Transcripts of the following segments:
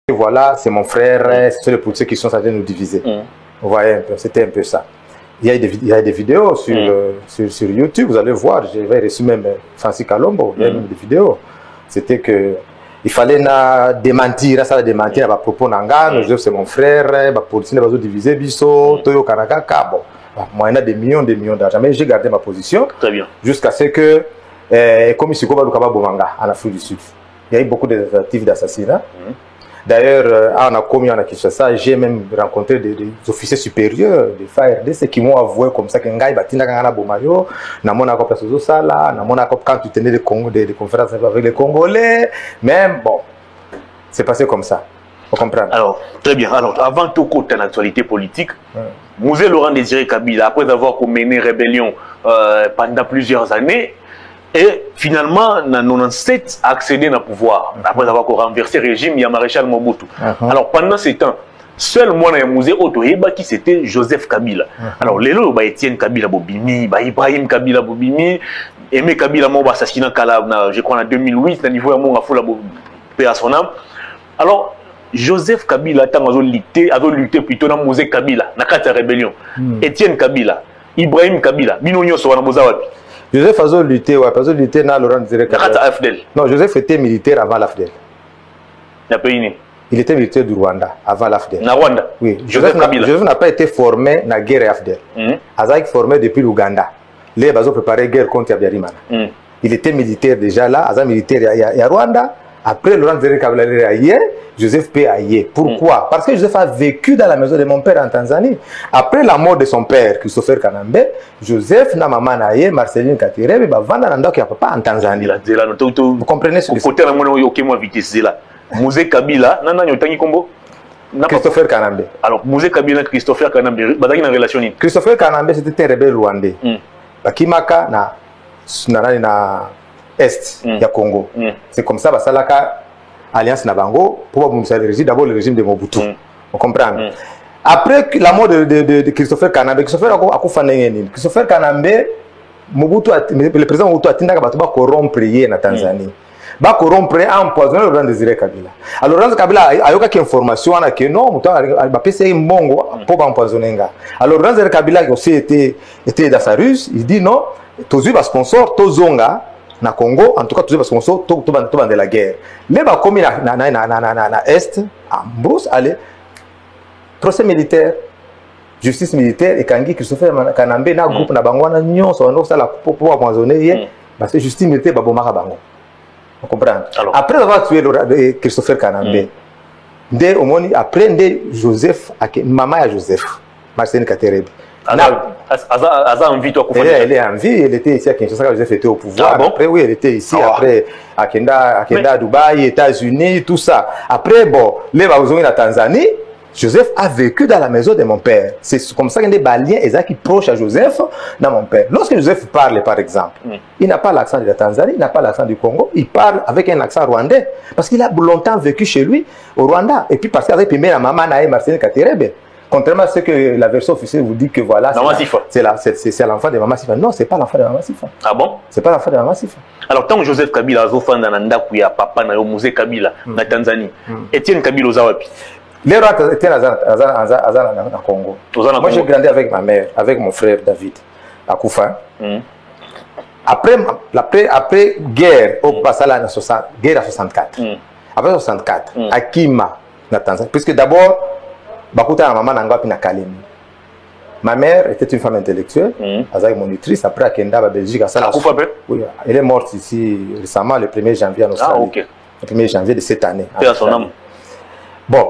Voilà, c'est mon frère, c'est les politiciens qui sont en train de nous diviser. Vous voyez un peu, c'était un peu ça. Il y a des vidéos sur YouTube, vous allez voir, j'avais reçu même Francis Kalombo, il y a même des vidéos. C'était que il fallait démentir, ça démentir à propos Nanga, c'est mon frère, les politiciens vont diviser, Bisso, Toyo Kanaka, Kabo. Moi, il y a des millions d'argent, mais j'ai gardé ma position. Très bien. Jusqu'à ce que, comme ici, en Afrique du Sud, il y a eu beaucoup de tentatives d'assassinat. D'ailleurs, on a commis en Kinshasa, j'ai même rencontré des officiers supérieurs des FARDC qui m'ont avoué comme ça que Ngai Batina Kangana Bomayo, Namona Kopasozo Sala, Namona Kop quand tu tenais des conférences avec les Congolais, même bon, c'est passé comme ça. Vous comprenez? Alors, très bien. Alors, avant tout côté l'actualité politique, Mouzé Laurent Désiré Kabila, après avoir mené rébellion pendant plusieurs années, et finalement, en 1997, a accédé au pouvoir, après avoir renversé le régime, il y a Maréchal Mobutu. Alors, pendant ce temps, seul moi, qui c'était Joseph Kabila. Alors, les lots, Étienne Kabila Bobimi, Ibrahim Kabila Bobimi, Aimé Kabila Moba assassinat je crois en 2008, à niveau de mon paix à son âme. Alors, Joseph Kabila a lutté plutôt dans Mouzé Kabila, dans la rébellion. Étienne Kabila, Ibrahim Kabila, Binonio Soanamozawapi. Joseph a lutté, dans Laurent Désiré Kabila. Non, Joseph était militaire avant l'AFDEL. Il était militaire du Rwanda avant l'AFDEL. Rwanda? Oui. Joseph n'a pas été formé dans la guerre AFDEL. Il a été formé depuis l'Ouganda. Les Bazo préparé la guerre contre Habyarimana. Il était militaire déjà là, il militaire à Rwanda. Après Laurent Désiré Kabila ailleurs, Joseph P. ailleurs. Pourquoi? Parce que Joseph a vécu dans la maison de mon père en Tanzanie. Après la mort de son père, Christopher Kanambe, Joseph n'a maman ailleurs, Marceline Katirebe, va vendre un doc papa en Tanzanie. Vous comprenez ce que c'est? Mouzé Kabila, Christopher Kanambe. Alors, Mouzé Kabila, Christopher Kanambe, il y a une relation. Christopher Kanambe, c'était un rebelle rwandais. Bakimaka na Est, il y a Congo. C'est comme ça, ça la alliance Nabango pour d'abord le régime de Mobutu. Vous comprenez? Après la mort de Christopher Kanambe, Christopher Kanambe, le président Mobutu a dit qu'il va corrompre en Tanzanie. Va corrompre, empoisonner Laurent Désiré Kabila. Alors Laurent Kabila a eu quelques informations que non, il va passer un bongo pour empoisonner. Alors Laurent Désiré Kabila aussi était dans sa ruse, il dit non, tous les sponsors, tous zonga na Congo, en tout cas tous les sponsors, tout de la guerre. Les bas commis na Est, à Brousse, allez, procès militaire, justice militaire, et Kangi Christopher Kanambe, na groupe na bangwana nyon, so on a la pour empoisonner, parce que justice militaire, babomaka bango. Vous comprenez? Après avoir tué Christopher Kanambe, Nde omoni après nde Joseph maman ya Joseph Marceline Katerebe Aza envie toi elle est en vie, elle était ici à Kinshasa quand Joseph était au pouvoir. Ah bon? Après oui, elle était ici après à Dubaï, États-Unis, tout ça. Après bon, les bazongi na Tanzanie, Joseph a vécu dans la maison de mon père. C'est comme ça qu'il y a des baliens qui proches à Joseph dans mon père. Lorsque Joseph parle par exemple, il n'a pas l'accent de la Tanzanie, il n'a pas l'accent du Congo, il parle avec un accent rwandais parce qu'il a longtemps vécu chez lui au Rwanda et puis parce qu'il avait primé la maman Naé Marceline Katerebe. Contrairement à ce que la version officielle vous dit que voilà, c'est l'enfant de Maman Sifa. Non, c'est pas l'enfant de Maman Sifa. Ah bon? C'est pas l'enfant de Maman Sifa. Alors, tant que Joseph Kabila a fait un papa na musée Kabila na Tanzanie, Etienne Kabila Ozawapi. Les rois étaient à Congo. Moi, j'ai grandi avec ma mère, avec mon frère David, à Koufa. Après guerre, au passage à 64. Après 64, à Kima, na Tanzanie. Puisque d'abord, Bakuta maman Nangapi na Kalemi. Ma mère était une femme intellectuelle, elle était monitrice. Après, elle a Belgique. Oui, elle est morte ici récemment, le 1er janvier en Australie. Ah, okay. Le 1er janvier de cette année. Son âme. Bon,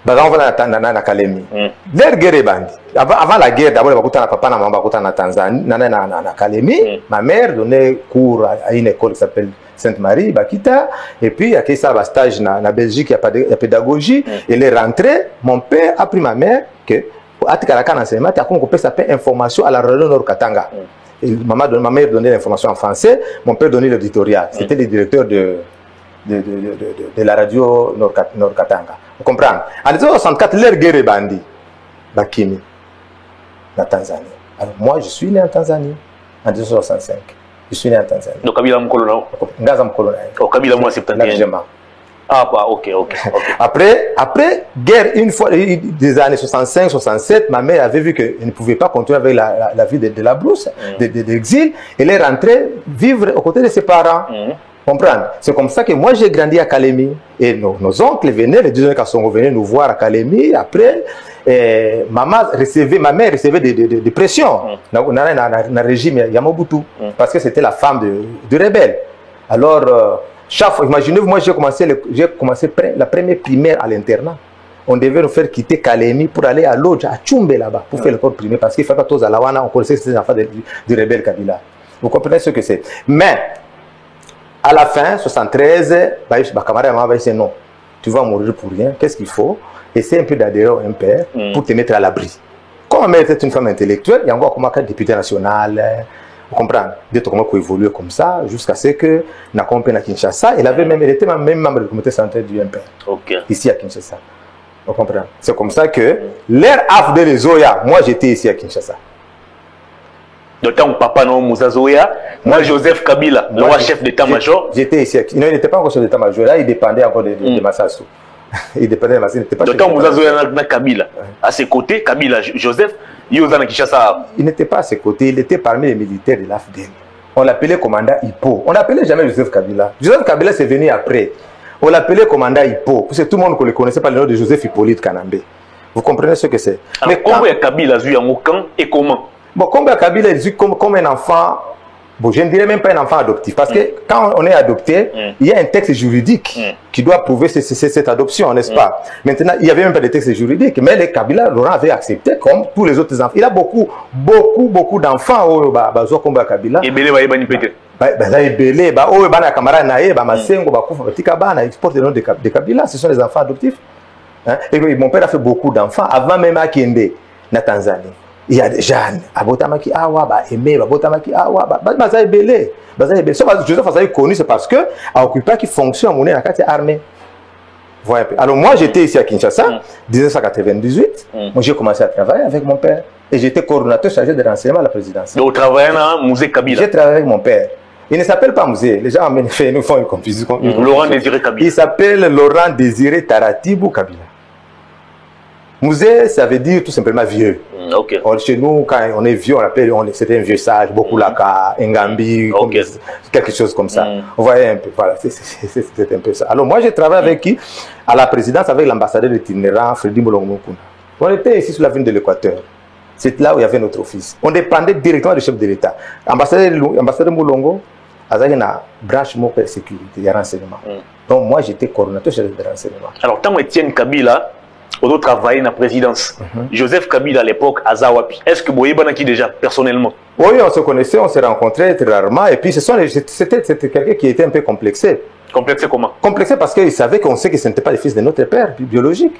on va na Kalemi. L'air guerre bandi. Avant la guerre, d'abord, Bakuta na papa na maman Bakuta na Tanzanie, na Kalemi. Ma mère donnait cours à une école qui s'appelle Sainte-Marie, Bakita, et puis il y a un stage en Belgique, il y a pédagogie, elle est rentrée, mon père a pris ma mère, que à Tikaraka enseignement, tu as compris ça fait information à la radio Nord Katanga. Ma mère donnait l'information en français, mon père donnait l'éditorial. C'était le directeur de la radio Nord Katanga. Vous comprenez? En 1964, l'air guerre bandi, Bakimi, en Tanzanie. Alors moi, je suis né en Tanzanie en 1965. Je suis né en Tanzanie. Donc, Kabila Mkolona. Ngaza Mkolona. Oh, Kabila moi, c'est Ah, bah, ok. Après, guerre, une fois, des années 65, 67, ma mère avait vu qu'elle ne pouvait pas continuer avec la vie de la brousse, de l'exil. Elle est rentrée vivre aux côtés de ses parents. Comprendre? C'est comme ça que moi, j'ai grandi à Kalemi. Et nos oncles venaient, les deux Kassongo venaient nous voir à Kalemi. Après, ma mère recevait des pressions dans le régime Yamobutu parce que c'était la femme de rebelle. Alors, imaginez-vous, moi j'ai commencé la première primaire à l'internat. On devait nous faire quitter Kalemi pour aller à Lodja, à Tchumbe là-bas, pour faire l'école primaire parce qu'il ne fallait pas tous à Lawana, on connaissait que c'était des enfants du rebelle Kabila. Vous comprenez ce que c'est? Mais, à la fin, 73, ma camarade m'a dit non, tu vas mourir pour rien, qu'est-ce qu'il faut? Essayer un peu d'adhérer au MPR pour te mettre à l'abri. Comme ma mère était une femme intellectuelle, il y a encore comme un député national, vous comprenez? D'être comment évoluer comme ça, jusqu'à ce que n'a compris à Kinshasa. Elle était même membre du comité central du MPR, ici à Kinshasa. Vous comprenez? C'est comme ça que l'air AFD de Zoya, moi j'étais ici à Kinshasa. D'autant que papa non Moussa Zoya, moi Joseph Kabila, le roi chef d'état-major. J'étais ici. Non, il n'était pas encore chef d'état-major. Là, il dépendait encore de Massassou. Il dépendait de Massassou. D'autant que Moussa Zoya n'a Kabila. À ses côtés, Kabila, Joseph, il n'était pas à ses côtés, il était parmi les militaires de l'AFDEL. On l'appelait commandant Hippo. On n'appelait jamais Joseph Kabila. Joseph Kabila, c'est venu après. On l'appelait commandant Hippo. Parce que tout le monde ne connaissait pas le nom de Joseph Hippolyte Kanambe. Vous comprenez ce que c'est? Mais comment Kabila a vu en aucun et comment? Bon, comme Kabila est vu comme un enfant, bon, je ne dirais même pas un enfant adoptif, parce que quand on est adopté, il y a un texte juridique qui doit prouver cette adoption, n'est-ce pas? Maintenant, il n'y avait même pas de texte juridique, mais le Kabila, Laurent avait accepté comme tous les autres enfants. Il a beaucoup d'enfants au Kabila. Et Belé va y péter. Il exporte le nom de Kabila, ce sont les enfants adoptifs. Et mon père a fait beaucoup d'enfants avant même à Kende, na Tanzanie. Il y a des jeunes, abotamaki awa, aimé, abotamaki awa, bazaï belé, bazaï belé. Joseph Azaï connu, c'est parce que a occupé qui fonctionne mon carte armée. Voilà. Alors moi j'étais ici à Kinshasa, 1998. Moi j'ai commencé à travailler avec mon père et j'étais coordonnateur chargé de renseignement à la présidence. Donc vous travaillez dans le musée Kabila. J'ai travaillé avec mon père. Il ne s'appelle pas musée. Les gens nous font une confusion. Laurent Désiré Kabila. Il s'appelle Laurent Désiré Taratibou Kabila. Musée, ça veut dire tout simplement vieux. Chez nous, quand on est vieux, on appelle, c'était un vieux sage, beaucoup laka, Ngambi, quelque chose comme ça. Vous voyez un peu, voilà, c'est un peu ça. Alors moi, j'ai travaillé avec qui? À la présidence, avec l'ambassadeur itinérant, Freddy Moulongo. On était ici sur la ville de l'Équateur. C'est là où il y avait notre office. On dépendait directement du chef de l'État. Ambassadeur Moulongo, avec la branche de sécurité, il y a renseignement. Donc moi, j'étais coordonnateur chef de renseignement. Alors, tant Étienne Kabila, on doit travailler dans la présidence. Joseph Kabila à l'époque, à Zawapi. Est-ce que vous voyez qui déjà, personnellement? Oui, on se connaissait, on s'est rencontrés très rarement. Et puis, c'était quelqu'un qui était un peu complexé. Complexé comment? Complexé parce qu'il savait qu'on sait que ce n'était pas le fils de notre père biologique.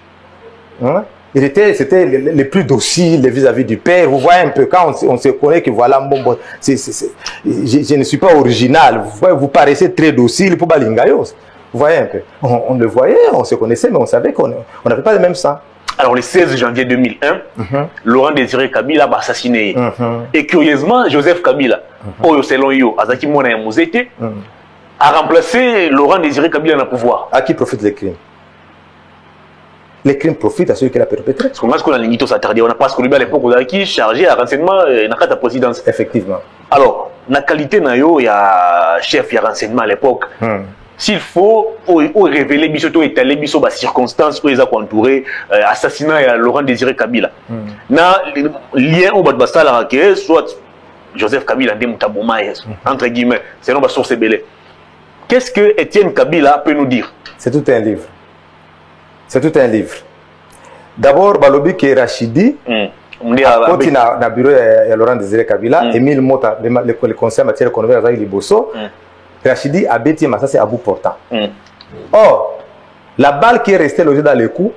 Hein? C'était les plus dociles vis-à-vis du père. Vous voyez un peu, quand on se connaît que voilà, bon, je ne suis pas original. Vous paraissez très docile pour Balingayos. Vous voyez un peu. On le voyait, on se connaissait, mais on savait qu'on n'avait pas le même sang. Alors, le 16 janvier 2001, Laurent Désiré Kabila va assassiner. Et curieusement, Joseph Kabila, selon yo, Azaki Mwana Mouzete, a remplacé Laurent Désiré Kabila dans le pouvoir. À qui profitent les crimes? Les crimes profitent à celui qui l'a perpétré. Parce qu'on a limité s'attarder. On a pas ce qu'on à l'époque, on a qui chargé à renseignement dans la présidence. Effectivement. Alors, la qualité, il y a chef, il y a renseignement à l'époque. S'il faut révéler, surtout étaler les circonstances où ils ont entouré assassinat à Laurent Désiré Kabila. Na lien au Badbasta, soit Joseph Kabila, entre guillemets, c'est non source belé. Qu'est-ce que Étienne Kabila peut nous dire? C'est tout un livre. C'est tout un livre. D'abord, Balobi qui est Rachidi, quand il a le bureau de Laurent Désiré Kabila, Émile Mota, le conseil en matière économique avec Liboso, Rachidi a bêti Massassi à bout portant. Or, la balle qui est restée logée dans le cou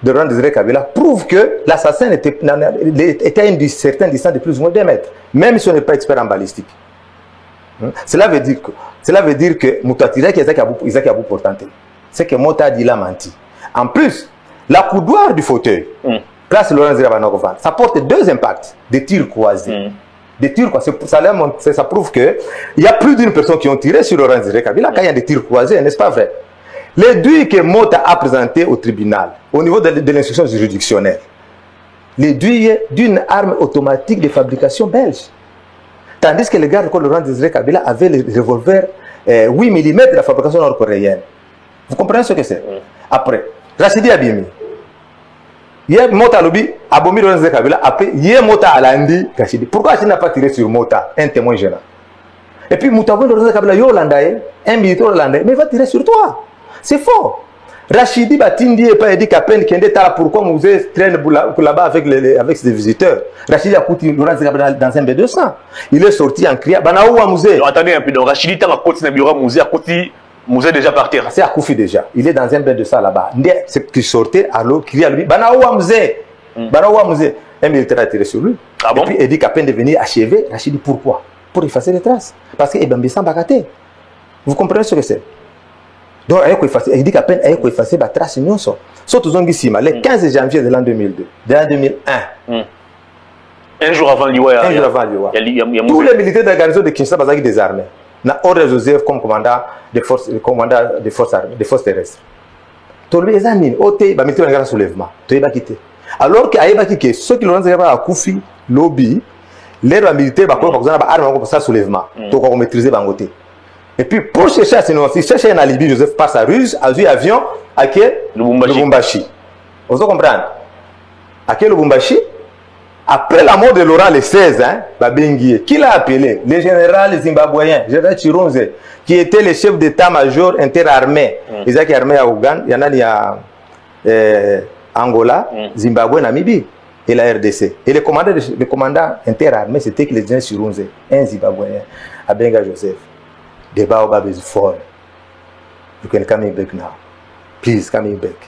de Laurent Désiré Kabila prouve que l'assassin était à une certaine distance de plus ou moins 2 mètres, même si on n'est pas expert en balistique. Cela veut dire que Moutatiré qui est à bout portant, c'est que Mota dit l'a menti. En plus, la coudoir du fauteuil, place Laurent Désiré Kabila, ça porte 2 impacts, des tirs croisés. Des tirs, ça prouve qu'il y a plus d'une personne qui ont tiré sur Laurent Désiré Kabila quand il y a des tirs croisés, n'est-ce pas vrai? Les deuils que Mota a présentés au tribunal, au niveau de l'instruction juridictionnelle, les deuils d'une arme automatique de fabrication belge. Tandis que le garde de Laurent Désiré Kabila avait le revolver 8 mm de la fabrication nord-coréenne. Vous comprenez ce que c'est? Après, Rachidi Abimi. Hier, Mota Lobi, Abomi Laurent Désiré Kabila, après, hier, Mota Alandi, Rachidi. Pourquoi Rachidi n'a pas tiré sur Mota, un témoin gênant? Et puis, Moutavo Laurent Désiré Kabila, un militaire hollandais, mais il va tirer sur toi. C'est faux. Rachidi Batindi et pas Edi Kapen qui est là pourquoi Mouzé traîne là-bas avec ses visiteurs. Rachidi a coûté Laurent Désiré Kabila dans un B200. Il est sorti en criant, Banaoua Mouzé. Attendez un peu, donc Rachidi a coûté Nabiora Mouzé, a coûté. Mouzé déjà parti. C'est à Koufi déjà. Il est dans un bain de ça là-bas. C'est qui sortait à l'eau, criait à lui, Banaoua Mouzé. Banaoua Mouzé. Un militaire a tiré sur lui. Ah bon? Et puis Edi Kapen de venir achever. Rachidi, pourquoi? Pour effacer les traces. Parce que Ebambissan Bagaté. Vous comprenez ce que c'est? Donc, Edi Kapen a effacé les traces. Surtout le 15 janvier de l'an 2002, de l'an 2001. Un jour avant l'Iwa. Un jour avant l'Iwa. Tous les militaires de la garnison de Kinshasa sont désarmés. Na ordre Joseph comme commandant des forces armées, des forces terrestres. Tolbe examine, ote ba militaire ngara soulèvement, to ba quitter. Alors que ayeba que ceux qui l'ont zéba à Koufi, lobby, les militaires ba ko ba arme pour ça soulèvement, to ko maîtriser bangoté. Et puis pour chercher à chercher un alibi, Joseph passe à ruse, a vu avion à Lubumbashi. Vous comprenez? À Lubumbashi. Après la mort de Laurent le 16, qui l'a appelé? Le général zimbabwéen, général Chironze, qui était le chef d'état-major interarmé. Ils ont armé à Ouganda, il y en a Angola, Zimbabwe, Namibie et la RDC. Et le commandant interarmé, c'était le général Chironze, un zimbabwéen, à Benga Joseph. The Baobab is falling. You can come back now. Please come back.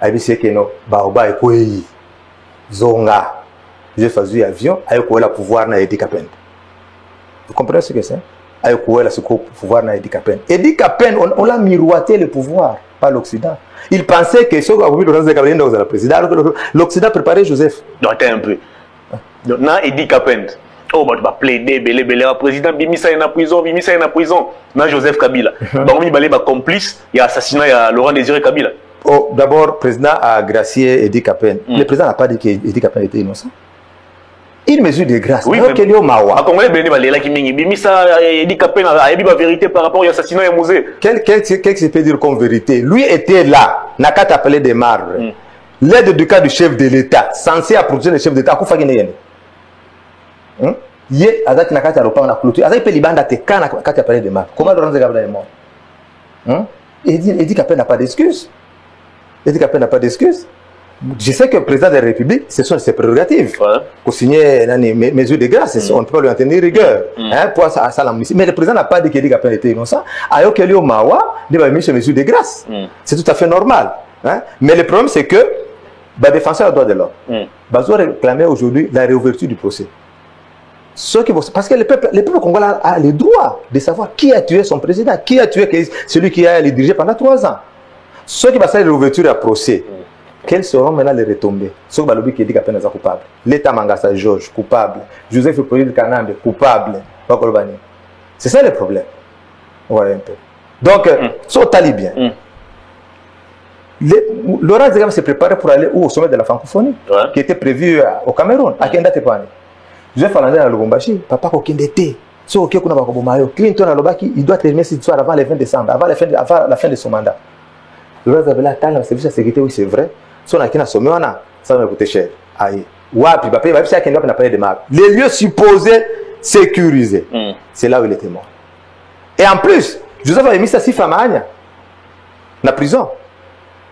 I will say que no, Baobab est quoi? Zonga. J'ai fait avion, avec le pouvoir na Edi Kapen. Vous comprenez ce que c'est? Avec le pouvoir na Edi Kapen. Edi Kapen, on l'a miroité le pouvoir, pas l'Occident. Il pensait que ce qu'on a vu dans le président, l'Occident préparait Joseph. Non, attends un peu. Na Edi Kapen. Oh, bah, tu vas plaider, belé, président, Bimisa est en prison, Bimisa est en prison. Na Joseph Kabila. Donc, il va complice, il y a assassinat, il y a Laurent Désiré Kabila. Oh, d'abord, le président a gracié Edi Kapen. Le président n'a pas dit qu'Edi Kapen était innocent. Une mesure de grâce. Oui, mais la vérité par rapport à l'assassinat de Mouzé. Qu'est-ce que je peux dire comme vérité? Lui était là, n'a qu'à t'appeler des marbre. L'aide du cas du chef de l'État, censé approcher le chef d'État, Yé, Azaki Nakati a repris la clôture. Azaki peut libanda te quand Nakati a parlé de marque. Comment Laurent Kabila est mort? Il dit qu'Appel n'a pas d'excuses. Il dit qu'Appel n'a pas d'excuses. Je sais que le président de la République, ce sont ses prérogatives. Pour signer des mesures de grâce, on ne peut pas lui en tenir rigueur. Pour ça, mais le président n'a pas dit qu'il dit qu'Appel était innocent. Alors qu'il y a eu Mawa, il a mis ces mesures de grâce. C'est tout à fait normal. Mais le problème, c'est que les défenseurs des droits de l'homme ont réclamé aujourd'hui la réouverture du procès. Parce que le peuple congolais a le droit de savoir qui a tué son président, qui a tué celui qui a le dirigé pendant 3 ans. Ceux qui vont faire l'ouverture du procès, quelles seront maintenant les retombées? Ceux qui disent qu'Appel est coupable. L'État Mangasa Georges, coupable. Joseph Hippolyte Kanambe, coupable. C'est ça le problème. Voilà un peu. Donc, sur Talibien, Laurent Zégam s'est préparé pour aller au sommet de la francophonie, qui était prévu au Cameroun, à Kenda Tepane. Joseph Falandé à Lubumbashi, papa Kokindete. So Okekuna Bakobomayo, Clinton à Lobaki, il doit terminer cette histoire avant le 20 décembre, avant la fin de son mandat. Laurent Zégam a atteint le service de sécurité, oui c'est vrai. Si on a qu'un sommet, ça va me coûter cher. Aïe. Wapi, papa, il va faire qu'il n'a pas de marque. Les lieux supposés sécurisés, c'est là où il était mort. Et en plus, Joseph avait mis sa Sifa Mahania, dans la prison.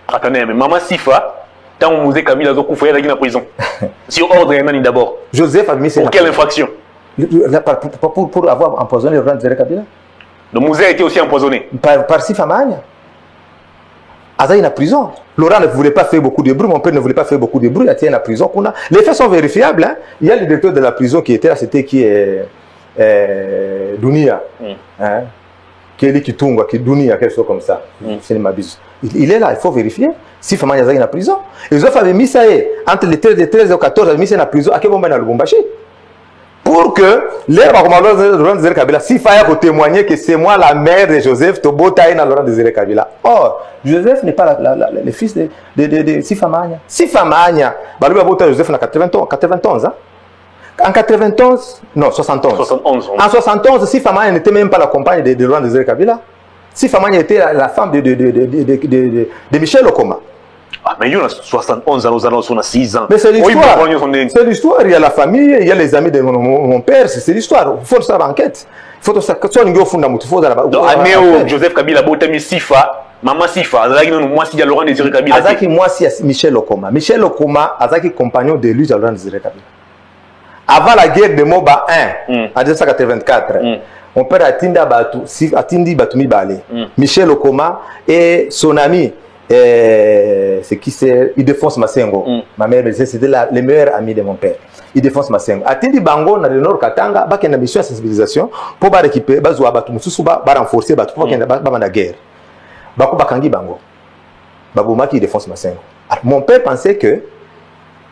Attendez, mais maman Sifa, tant on musée Camille Azokou, il y a en prison. Sur ordre, d'abord. Joseph a mis sa. Pour quelle infraction? Pour avoir empoisonné le Laurent Kabila. Le musée a été aussi empoisonné. Par Sifa Mahania. Azaï en prison. Laurent ne voulait pas faire beaucoup de bruit, mon père ne voulait pas faire beaucoup de bruit, il a été en prison. Les faits sont vérifiables. Hein. Il y a le directeur de la prison qui était là, c'était qui est Dunia. Hein. Kelly Kitunga, Dunia, quelque chose comme ça. Il est là, il faut vérifier. Si Famanya Azaï en prison. Ils ont fait mis ça entre les 13 et 14, ils ont mis ça en prison à Kebomba dans le Lubumbashi. Pour que les Laurent Désiré Kabila, s'il fallait témoigner que c'est moi la mère de Joseph Tobota et Laurent Désiré Kabila. Or, Joseph n'est pas le fils de Sifa Mahania. Sifa Mahania, Joseph en 91. Hein? En 91, non, 71. En 71, Sifa Mahania n'était même pas la compagne de Laurent Désiré Kabila. Sifa Mahania était la femme de Michel Okoma. Ah, mais il y a 71 ans, on a 6 ans. Mais c'est l'histoire. C'est l'histoire. Il y a la famille, il y a les amis de mon père. C'est l'histoire. Il faut faire l'enquête. Il faut que ça soit un fondamental. Il faut Joseph Kabila, Botami Sifa, Maman Sifa, Azaki, moi, si il y a Laurent Désiré Kabila. Azaki, moi, si Michel Okoma. Michel Okoma, Azaki, compagnon de lui, Laurent Désiré Kabila. Avant la guerre de Moba 1, en 1984, mon père a Tindi Batoumi Balé. Michel Okoma et son ami. C'est qui c'est Ildefonse Masengo. Ma mère c'était les meilleurs amis de mon père. Ildefonse Masengo. Atindi Bango dans le nord Katanga, ba ken na mission de sensibilisation pour ba récupérer ba zoa batu mususu ba renforcer batu pour ken ba na guerre. Ba ko bakangi Bango. Ba bomaki Ildefonse Masengo. Mon père pensait que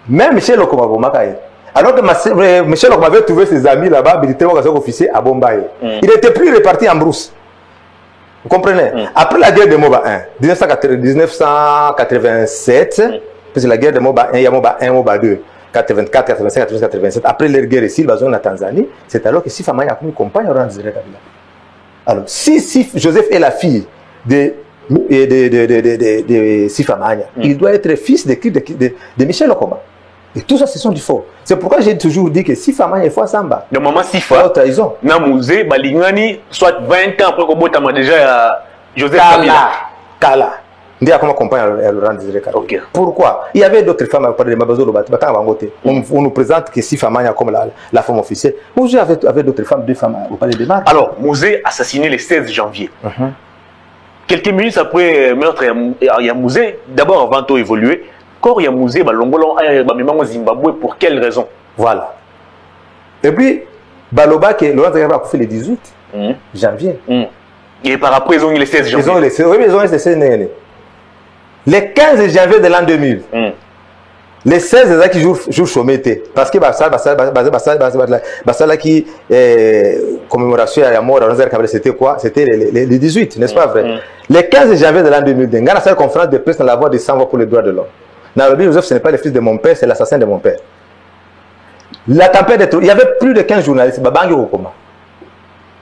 même Michel Okoma bomaka. Alors que Michel Okoma avait trouvé ses amis là-bas, militaire officier à Bombaye. Il était plus réparti en brousse. Vous comprenez? Après la guerre de Moba 1, 1987, parce que la guerre de Moba 1, il y a Moba 1, Moba 2, 84, 85, 86, 87. Après la guerre ici, ils sont en Tanzanie. C'est alors que Sifa Mahania a comme compagne Laurent Désiré Kabila. Alors, si Joseph est la fille de Sifa Mahania, il doit être fils de Michel Okoma. Et tout ça, ce sont du faux. C'est pourquoi j'ai toujours dit que Sifa Mahania, il faut Samba. Donc, maman Sifa, Namouze, Balingani, soit 20 ans après que Botama déjà Joseph Kabila. Kala. On dit comment compagne Laurent Désiré Kabila. Pourquoi? Il y avait d'autres femmes à parler de Mabazo Lobat. On nous présente que Sifa Mahania comme la femme officielle. Mouzé avait d'autres femmes, 2 femmes au palais des Marques. Alors, Mouzé assassiné le 16 janvier. Quelques minutes après meurtre, il y a Mouzé, d'abord avant tout évolué. Quand il y a Mouzé, Zimbabwe, pour quelle raison? Voilà. Et puis, Baloba, Laurent Désiré a fait le 18 janvier. Et par après, ils ont eu le 16 janvier. Oui, ils ont eu le 16 janvier. Le 15 janvier de l'an 2000, les 16 ans qui jouent chômé, parce que Bassala qui commémoration à la mort de Laurent Kabila, c'était quoi? C'était le 18, n'est-ce pas vrai? Le 15 janvier de l'an 2000, dans la salle conférence de presse dans la voix des 100 voix pour les droits de l'homme. Nairobi Joseph, ce n'est pas le fils de mon père, c'est l'assassin de mon père. La tempête de il y avait plus de 15 journalistes, Babangi Okoma.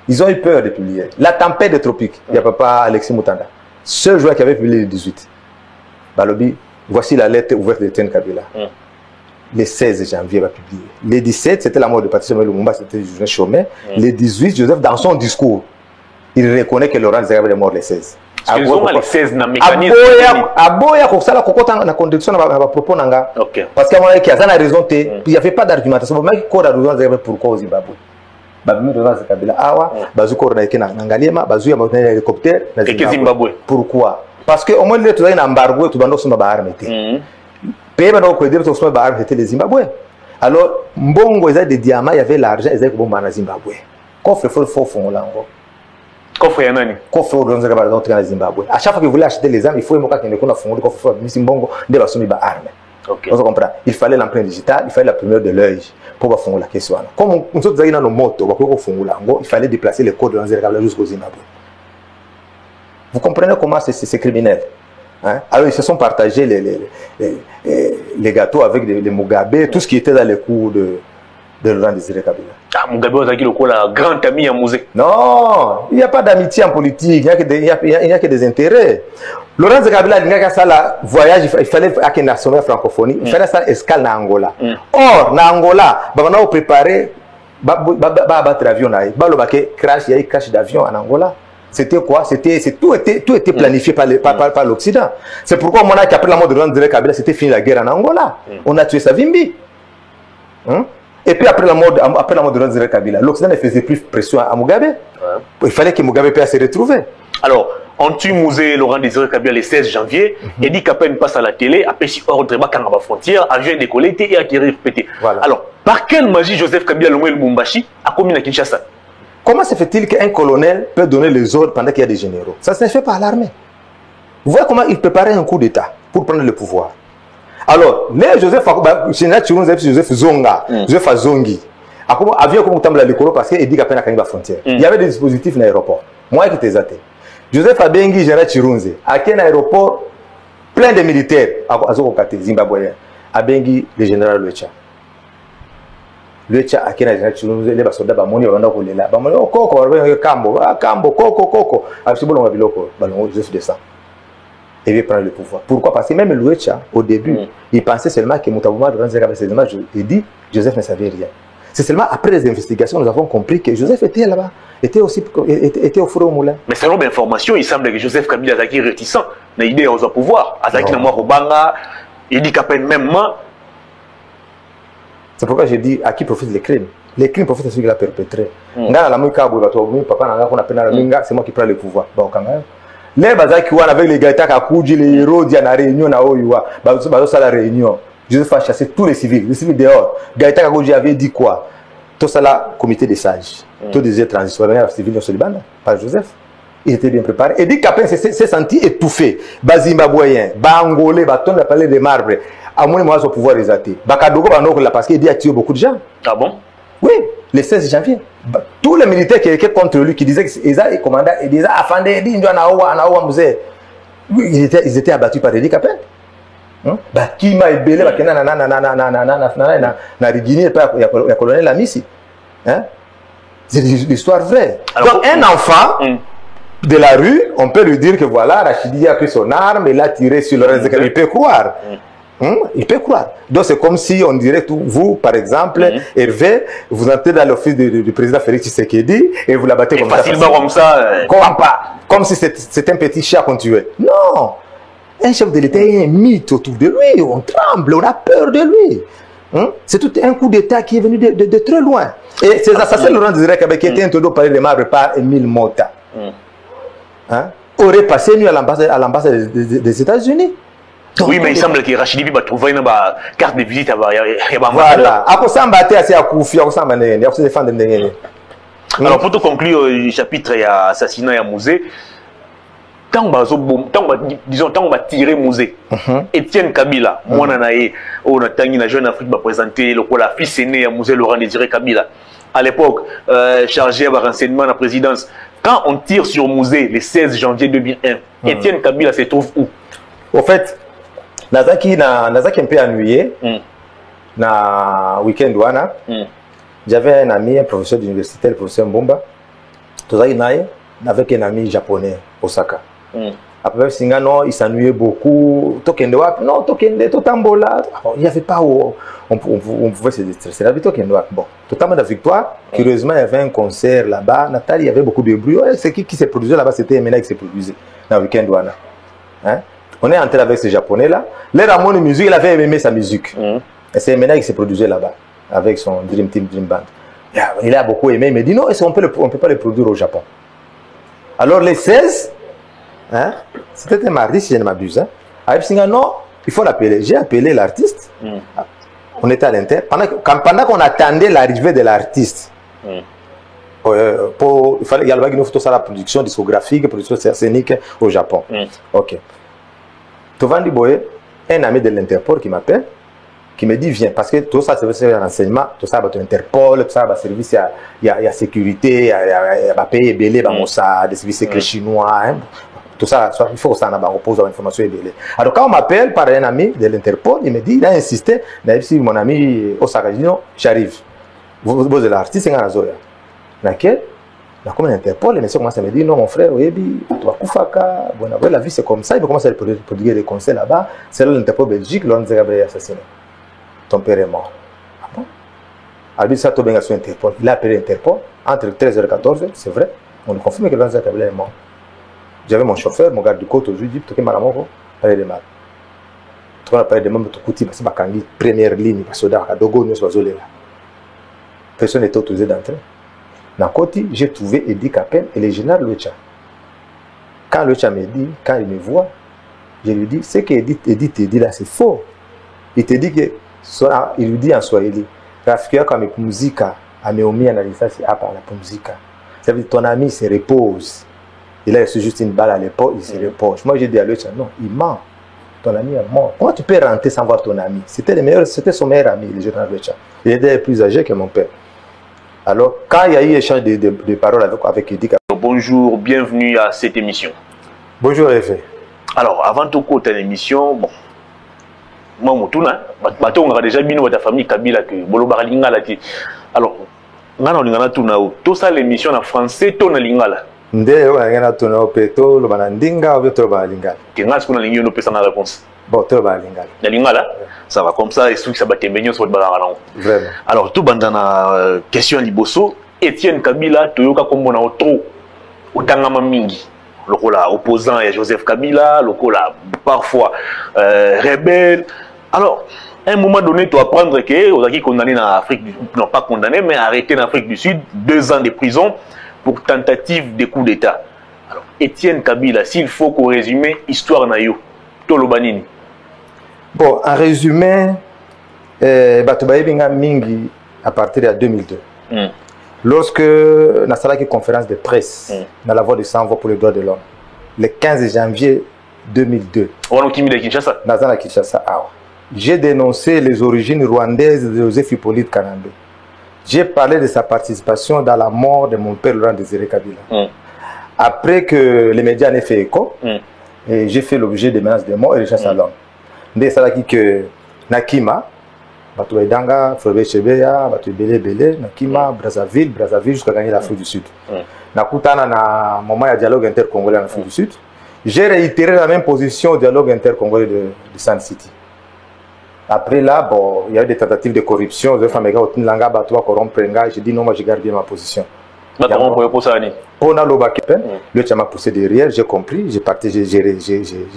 Ils ont eu peur de publier. La tempête des tropiques, il n'y a pas Alexis Moutanda. Seul joueur qui avait publié le 18. Balobi, voici la lettre ouverte de Etienne Kabila. le 16 janvier va publier. Le 17, c'était la mort de Patrice Lumumba, c'était une journée chômée. Le 18, Joseph, dans son discours, il reconnaît que Laurent Désiré Kabila est mort le 16. Ils ont les 16 dans le mécanisme. Aboya, comme ça, la cocotte en condition n'a pas propos nanga. Parce qu'à mon avis, il y a raison, il n'y avait pas d'argumentation. Mais quoi d'argumentation pourquoi au Zimbabwe? Babimi Laurent Kabila awa, bazu ko na Nangaliema, bazu ya moto hélicoptère na Zimbabwe. Pourquoi? Parce que au moins les tu as un embargo, tu bandos sont ba armes té. Pays bandos ko dire tu sont ba armes té les Zimbabwe. Alors mbongo ils avaient des diamants, il y avait l'argent, ils avaient bomba na Zimbabwe. Coffre faut fond là encore. Coffre ya nani? Coffre au Laurent Kabila dans le Zimbabwe. À chaque fois que vous voulez acheter les armes, il faut moka kende kuna fond coffre faut mbongo de ba somi ba armes. On comprend. Il fallait l'empreinte digitale, il fallait la première de l'œil pour faire la question. Comme nous autres dans nos motos, il fallait déplacer les codes de l'Anzère jusqu'au Zimbabwe. Vous comprenez comment c'est criminel, hein? Alors ils se sont partagés les gâteaux avec les Mugabe, tout ce qui était dans les cours de Laurent Désiré Kabila. Ah, Mugabe a dit le grand ami à Musée. Non, il n'y a pas d'amitié en politique, il n'y a que des intérêts. Laurent Kabila il y a ça voyage, il fallait qu'il y ait une francophonie, il fallait ça escale en Angola. Or, en Angola, on a préparé battre l'avion, crash, il y a eu crash d'avion en Angola. C'était quoi? Tout était planifié par l'Occident. C'est pourquoi on a qu'après la mort de Laurent Kabila, c'était fini la guerre en Angola. On a tué Savimbi. Et puis après la mort de Laurent Kabila, l'Occident ne faisait plus pression à Mugabe. Il fallait que Mugabe puisse se retrouver. Alors, on tue Musée Laurent Désiré Kabila le 16 janvier, et dit qu'après passe à la télé, après si ordre à la frontière, avion décollé et atterrir pété. Voilà. Alors, par quelle magie Joseph Kabila Lomé Lubumbashi a commis à Kinshasa? Comment se fait-il qu'un colonel peut donner les ordres pendant qu'il y a des généraux? Ça se fait par l'armée. Vous voyez comment il préparait un coup d'État pour prendre le pouvoir. Alors, les Joseph Zonga, Joseph Azongi, avion comme Tambla Likolo parce qu'il dit qu'après la frontière. Il y avait des dispositifs dans l'aéroport. Moi qui t'ai athée. Joseph Abengi, Général Chirunze, à quel aéroport plein de militaires, à Zokokate, Zimbabwe, Abengi, le général Luecha. Luecha, à quel général Chirunze, les soldats, Bamoni, Bamoni, Bamoni, Koko, Kambo, Kambo, Koko, Absolument, Biloko, Balon, Joseph descend. Et il veut prendre le pouvoir. Pourquoi? Parce que même Luecha, au début, il pensait seulement que Moutabouma de Ranzega, il dit, Joseph ne savait rien. C'est seulement après les investigations nous avons compris que Joseph était là-bas, était au four au moulin. Mais selon l'information, il semble que Joseph Kabila est réticent. Mais il est au pouvoir. Il dit qu'à peine même. C'est pourquoi j'ai dit à qui profitent les crimes. Les crimes profitent à celui qui l'a perpétré. C'est moi qui prends le pouvoir. Les bazaki avec les gars qui les héros la réunion na Oyua, la réunion. Joseph a chassé tous les civils dehors. Gaïta Kagoji avait dit quoi? Tout ça là, comité des sages. Tous les transitionnaires civils au Liban, par Joseph. Il était bien préparé. Et dit qu'après s'est senti étouffé. Zimbabwéen, Angolais, on a parlé de marbre. À moins de moi, son pouvoir est athée. Bakadogo, parce qu'il dit a tué beaucoup de gens. Ah bon? Oui, le 16 janvier. Tous les militaires qui étaient contre lui, qui disaient qu'ils étaient commandants, ils disaient ils étaient abattus par Eddie Capel. Qui m'a ébélé, le colonel Amissi. C'est l'histoire vraie. Donc, un enfant de la rue, on peut lui dire que voilà, Rachidi a pris son arme, il a tiré sur le reste. Il peut croire. Il peut croire. Donc, c'est comme si on dirait, vous, par exemple, Hervé, vous entrez dans l'office du président Félix Tshisekedi et vous l'abattez comme ça. Facilement comme ça. Comme si c'était un petit chat qu'on tuait. Non! Un chef de l'État est un mythe autour de lui, on tremble, on a peur de lui. C'est tout un coup d'État qui est venu de très loin. Et ces assassins, Laurent Désiré Kabila, qui était introduit par les marbre par Émile Mota, aurait passé nuit à l'ambassade des États-Unis. Oui, mais il semble que Rachidi va trouver une carte de visite à voilà. Après ça, on va être assez à Koufi, après ça, on va se défendre. Alors, pour te conclure le chapitre à assassinat et à Musée, disons, tant on va tirer Musée, Étienne Kabila, moi, on a tangi na Jeune Afrique va présenter la fils aîné à Musée Laurent Désiré Kabila. À l'époque, chargé par renseignement à la présidence. Quand on tire sur Musée le 16 janvier 2001, Étienne Kabila se trouve où? Au fait, Nazaki un peu ennuyé, na week-end wana. J'avais un ami, un professeur d'université, le professeur Mbomba. Avec un ami japonais, Osaka. Après, Singa, non, il s'ennuyait beaucoup. Tokendewap, non, Tokende, Totambola. Il n'y avait pas où on pouvait se déstresser. La Tokendewap. Bon, totalement de victoire. Curieusement, il y avait un concert là-bas. Nathalie, il y avait beaucoup de bruit. Ouais, c'est qui se produisait là-bas? C'était Emena qui se produisait dans le week-end. Hein? On est entré avec ces Japonais-là. Les Ramon de musique, il avait aimé sa musique. Et c'est Emena qui se produisait là-bas avec son Dream Team, Dream Band. Il a beaucoup aimé. Il m'a dit non, on ne peut pas le produire au Japon. Alors les 16, hein, c'était un mardi si je ne m'abuse. Hein. Aïb Singa, non, il faut l'appeler. J'ai appelé l'artiste. On était à l'Inter. Pendant qu'on attendait l'arrivée de l'artiste, il fallait qu'il nous fasse la production discographique, production scénique au Japon. Ok. Tovandi Boye, un ami de l'Interpol qui m'appelle, qui me dit viens, parce que tout ça c'est un renseignement, tout ça c'est Interpol, tout ça c'est service, il y a sécurité, il y a pays belé, des services chinois, hein. Tout ça, il faut que ça repose à l'information belé. Alors quand on m'appelle par un ami de l'Interpol, il me dit, il a insisté, si mon ami Osaka dit non, j'arrive. Vous êtes l'artiste, c'est un Azoya. D'accord? Comme l'Interpol, le monsieur commence à me dire non mon frère, oui, tu vas Koufaka, la vie c'est comme ça, il va commencer à produire des concerts là-bas, c'est là l'Interpol Belgique, l'on dit Gabriel assassiné. Ton père est mort. Ah bon? Albi Sato Benga sur Interpol. Il a appelé Interpol entre 13h et 14h, c'est vrai. On lui confirme que Lanza Gabriel est mort. J'avais mon chauffeur, mon garde du côte aujourd'hui, il dit que Maramoko, parler de mal. Tu vas parler de membres de Kouti, parce que Bakangi, première ligne, parce que Dogo, nous sommes là. Personne n'était autorisé d'entrer. Dans Koti, j'ai trouvé Eddie Capel et le général Lucha. Quand Lucha me dit, quand il me voit, je lui dis, ce que Eddie te dit là, c'est faux. Il te dit que, il lui dit en Swahili, Rafikia comme musique, ameumia na risasi hapa la musique. Ça veut dire ton ami se repose. Il a reçu juste une balle à l'épaule, il se repose. Moi j'ai dit à lui, non, il ment. Ton ami est mort. Comment tu peux rentrer sans voir ton ami? C'était son meilleur ami, le général Lucha. Il était plus âgé que mon père. Alors, quand il y a eu échange de paroles avec Eddie. Bonjour, bienvenue à cette émission. Bonjour, Effet. Alors, avant tout côté l'émission, bon, moi, on a déjà mis ta famille Kabila que Boloba Lingala. Alors, on a tout ça l'émission en français, tout na Lingala. Ndé, on a tourné au péto, le banandinga, ou tout le Lingala. Qu'est-ce qu'on a ligne nous peut s'en réponse. Bon, tout le Lingala. La Lingala, ça va comme ça et ceux qui ça battent bien sur le balaran. Vraiment. Alors, tout bandana question liboso, Étienne Kabila, Toyoka comme on a trop, Otangama Mingi. Le rôle opposant à Joseph Kabila, le rôle parfois rebelle. Alors, à un moment donné, tu vas apprendre que on a qui condamné en Afrique, non pas condamné, mais arrêté en Afrique du Sud, 2 ans de prison pour tentative de coup d'État. Alors, Étienne Kabila, s'il faut qu'on résume, histoire naïo, Tolobanini. Bon, en résumé, Batubaïbinga Mingi à partir de 2002. Lorsque nous avons une conférence de presse dans la voix de Sans-Voix pour les droits de l'homme, le 15 janvier 2002, j'ai dénoncé les origines rwandaises de Joseph Hippolyte Kanambe. J'ai parlé de sa participation dans la mort de mon père Laurent Désiré Kabila. Après que les médias n'aient fait écho, j'ai fait l'objet de menaces de mort et de chasse à l'homme. Que Nakima, Batouedanga, Fleuve Chebeya, Batouebele, Nakima, Brazzaville jusqu'à gagner l'Afrique du Sud. Nakutana na moment de dialogue intercongolais en Afrique du Sud. J'ai réitéré la même position au dialogue intercongolais de Sun City. Après là, bon, il y a eu des tentatives de corruption. J'ai dit non, moi je garde bien ma position. Le tient m'a poussé derrière, j'ai compris,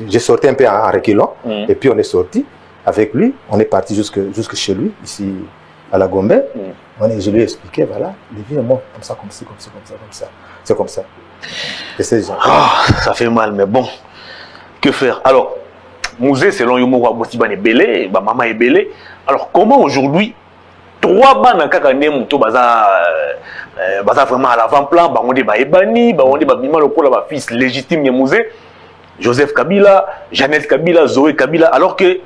j'ai sorti un peu en reculant, et puis on est sorti. Avec lui, on est parti jusque chez lui, ici à la Gombe. Je lui ai expliqué, voilà, les vies est mort comme ça, comme ça, comme ça, comme ça, comme ça. C'est comme ça. Et c'est genre. Ça fait mal, mais bon, que faire? Alors, Mouzé, selon Yomo Wabotiban est belé, maman est belé. Alors, comment aujourd'hui, 3 bancs dans le monde, baza vraiment à l'avant-plan, on est Ebani, on est Bima le fils légitime de Mouzé, Joseph Kabila, Jeannette Kabila, Zoé Kabila, alors que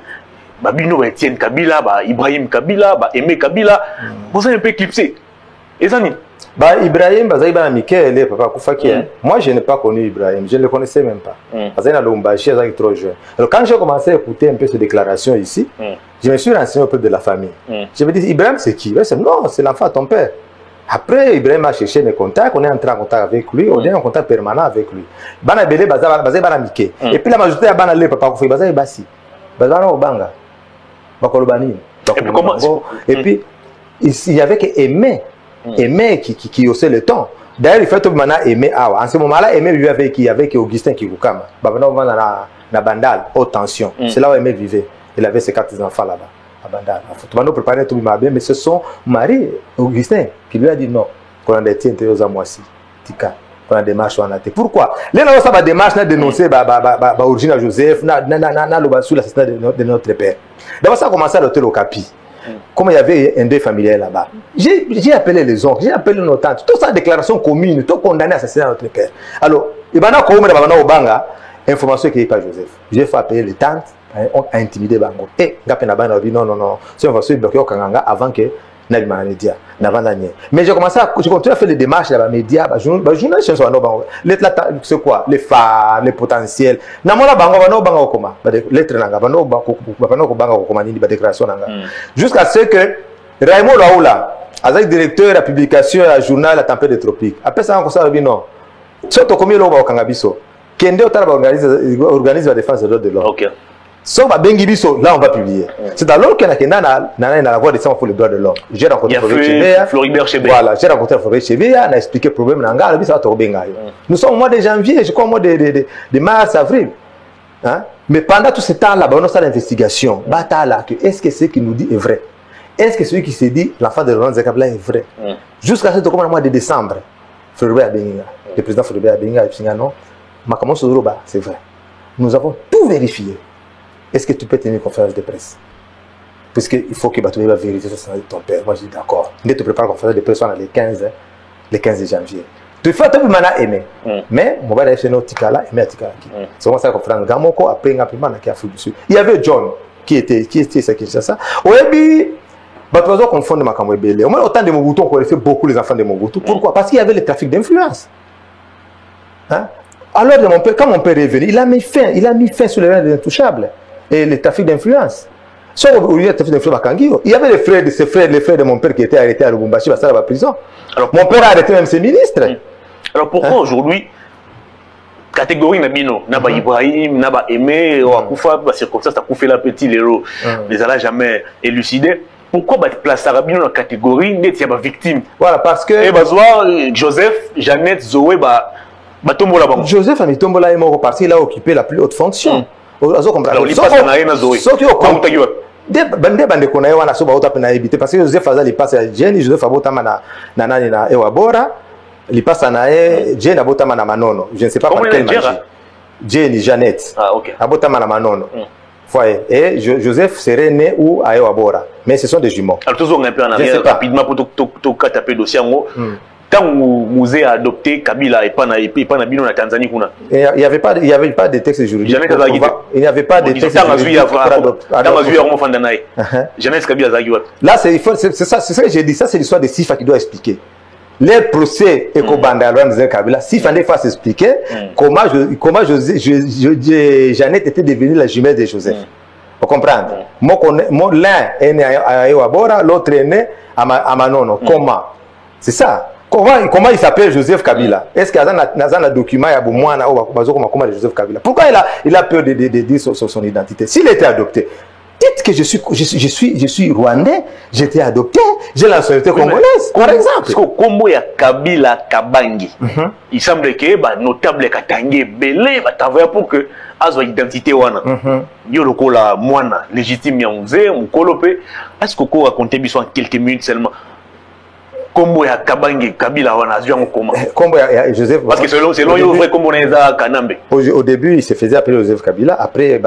Babino Etienne Kabila, Ibrahim Kabila, Aimé Kabila, vous avez un peu éclipsé. Et ça n'est Ibrahim, papa, moi je n'ai pas connu Ibrahim, je ne le connaissais même pas. Trop jeune. Alors quand j'ai commencé à écouter un peu ces déclarations ici, je me suis renseigné auprès de la famille. Je me dis, Ibrahim c'est qui? Non, c'est l'enfant de ton père. Après, Ibrahim a cherché mes contacts, on est entré en contact avec lui, on est en contact permanent avec lui. Bana Belé, Bana Mike. Et puis la majorité de Bana Lé, Papa Kofi, Baza et Bassi. Bana Obanga. Bakolobani. Et puis, il y avait que Aimé qui haussait le temps. D'ailleurs, il fait tout le monde Aimé Awa. En ce moment-là, Aimé vivait avec Augustin Kikukama. Babana Obanga na Bandal, haute tension. C'est là où Aimé vivait. Il avait ses 4 enfants là-bas. À Bandal. Tout le monde préparait tout le monde bien, mais c'est son mari, Augustin, qui lui a dit non. Qu'on a des tiens, aux amoisi. Tika. Qu'on a des marches en athée. Pourquoi? Les gens ont des marches, dénoncé Origina Joseph, sous l'assassinat de notre père. D'abord, ça a commencé à l'hôtel au Capi. Comme il y avait un deuil familial là-bas. J'ai appelé les oncles, j'ai appelé nos tantes. Toute sa déclaration commune, tout condamné à assassiner notre père. Alors, il y a un Obanga, information qui n'est pas Joseph. J'ai fait appeler les tantes, ont intimidé Bango. Et Gapenabana a dit non, c'est une information bloquée au Kanganga avant que Nabi Média. Mais j'ai commencé à continuer à faire les démarches dans les médias, les journalistes sont c'est quoi? Les phares, les potentiels. Jusqu'à ce que Raymond Laoula, avec directeur de la publication à journal La Tempête des Tropiques, après ça, on a dit non. Surtout comme il y a au Kangabiso, Kende organise la défense des droits de l'homme. So, là on va publier. C'est alors qu'il y a la voix de sang pour les droits de l'homme. J'ai rencontré Floribert Chébéa. Voilà, j'ai rencontré Floribert Chébéa, on a expliqué le problème. Nous sommes au mois de janvier, je crois au mois de mars, avril. Hein? Mais pendant tout ce temps-là, on a fait l'investigation. Est-ce que ce qu'il nous dit est vrai? Est-ce que celui qui s'est dit, l'enfant de Laurent Zekabla est vrai? Jusqu'à ce mois de décembre, Floribert Benga, le président Floribert Benga, il a dit non, Makamo Sodoroba, c'est vrai. Nous avons tout vérifié. Est-ce que tu peux tenir une conférence de presse? Parce qu'il faut que tu la vérité sur ton père. Moi, je dis d'accord. Ne te prépare une conférence de presse le 15 janvier. Tu fais tout le monde aimé. Mais, mon père est notre Tikala, aimé à Tikala. C'est comme ça qu'on fait un Gamoko, après un peu qui a fait dessus. Il y avait John qui était ça. Au début, tu vas confondre ma Kamwebele. Au moins, autant de Mobutu, on connaissait beaucoup les enfants de Mobutu. Pourquoi? Parce qu'il y avait le trafic d'influence. Hein? Alors, quand mon père est venu, il a mis fin sur les règles des intouchables. Et le trafic d'influence. Il y avait les frères de mon père qui étaient arrêtés à Lubumbashi, à la prison. Alors, mon père a arrêté même ses ministres. Alors pourquoi aujourd'hui, catégorie Nabino, Naba Ibrahim, Naba Aimé, Akoufa, circonstance Akoufé la petite héros, les a jamais élucidés. Pourquoi place Arabino dans la catégorie des victimes? Voilà, parce que. Et Joseph, Jeannette, Zoé, Joseph Amitombola est mort parce qu'il a occupé la plus haute fonction. Alors, il passe à Naïna Zoé. Parce que Joseph Azal, il passe à Jenny, Joseph Abotama na Ewabora, il passe à Naé, Jenny Abotama na Manono. Je ne sais pas par quelle magie. Jenny, Jeannette. Ah, ok. Abotama na Manono. Et Joseph serait né où à Ewabora. Mais ce sont des jumeaux. Alors, toujours un peu en arrière, rapidement, pour taper le dossier en haut. Quand Mouzé a adopté Kabila et pas Nabino na Tanzanie, il n'y avait pas de texte juridique. Il n'y avait pas de texte juridique. Là, c'est ça que j'ai dit. Ça, c'est l'histoire de Sifa qui doit expliquer. Les procès Ekobanda à Kabila, Sifa n'est pas s'expliquer comment Jeannette était devenue la jumelle de Joseph. Vous comprenez? L'un est né à Ewabora, l'autre est né à Manono. Comment? C'est ça. Comment il s'appelle Joseph Kabila? Est-ce qu'il y a un document de Joseph Kabila? Pourquoi il a peur de dire son identité? S'il était adopté, dites que je suis rwandais, j'étais adopté, j'ai la nationalité congolaise, par exemple. Parce que Kombo ya Kabila Kabangi, il semble que notable Katangi belé travailler pour que azo identité wana. Yo lokola mwana légitime ya mzee mukolope. Est-ce que vous racontez en quelques minutes seulement? Combo ya Kabangi Kabila wana azion comment? Combo ya Joseph. Parce que selon yo vrai combo na Kanambe. Au début, il se faisait appeler Joseph Kabila. Après,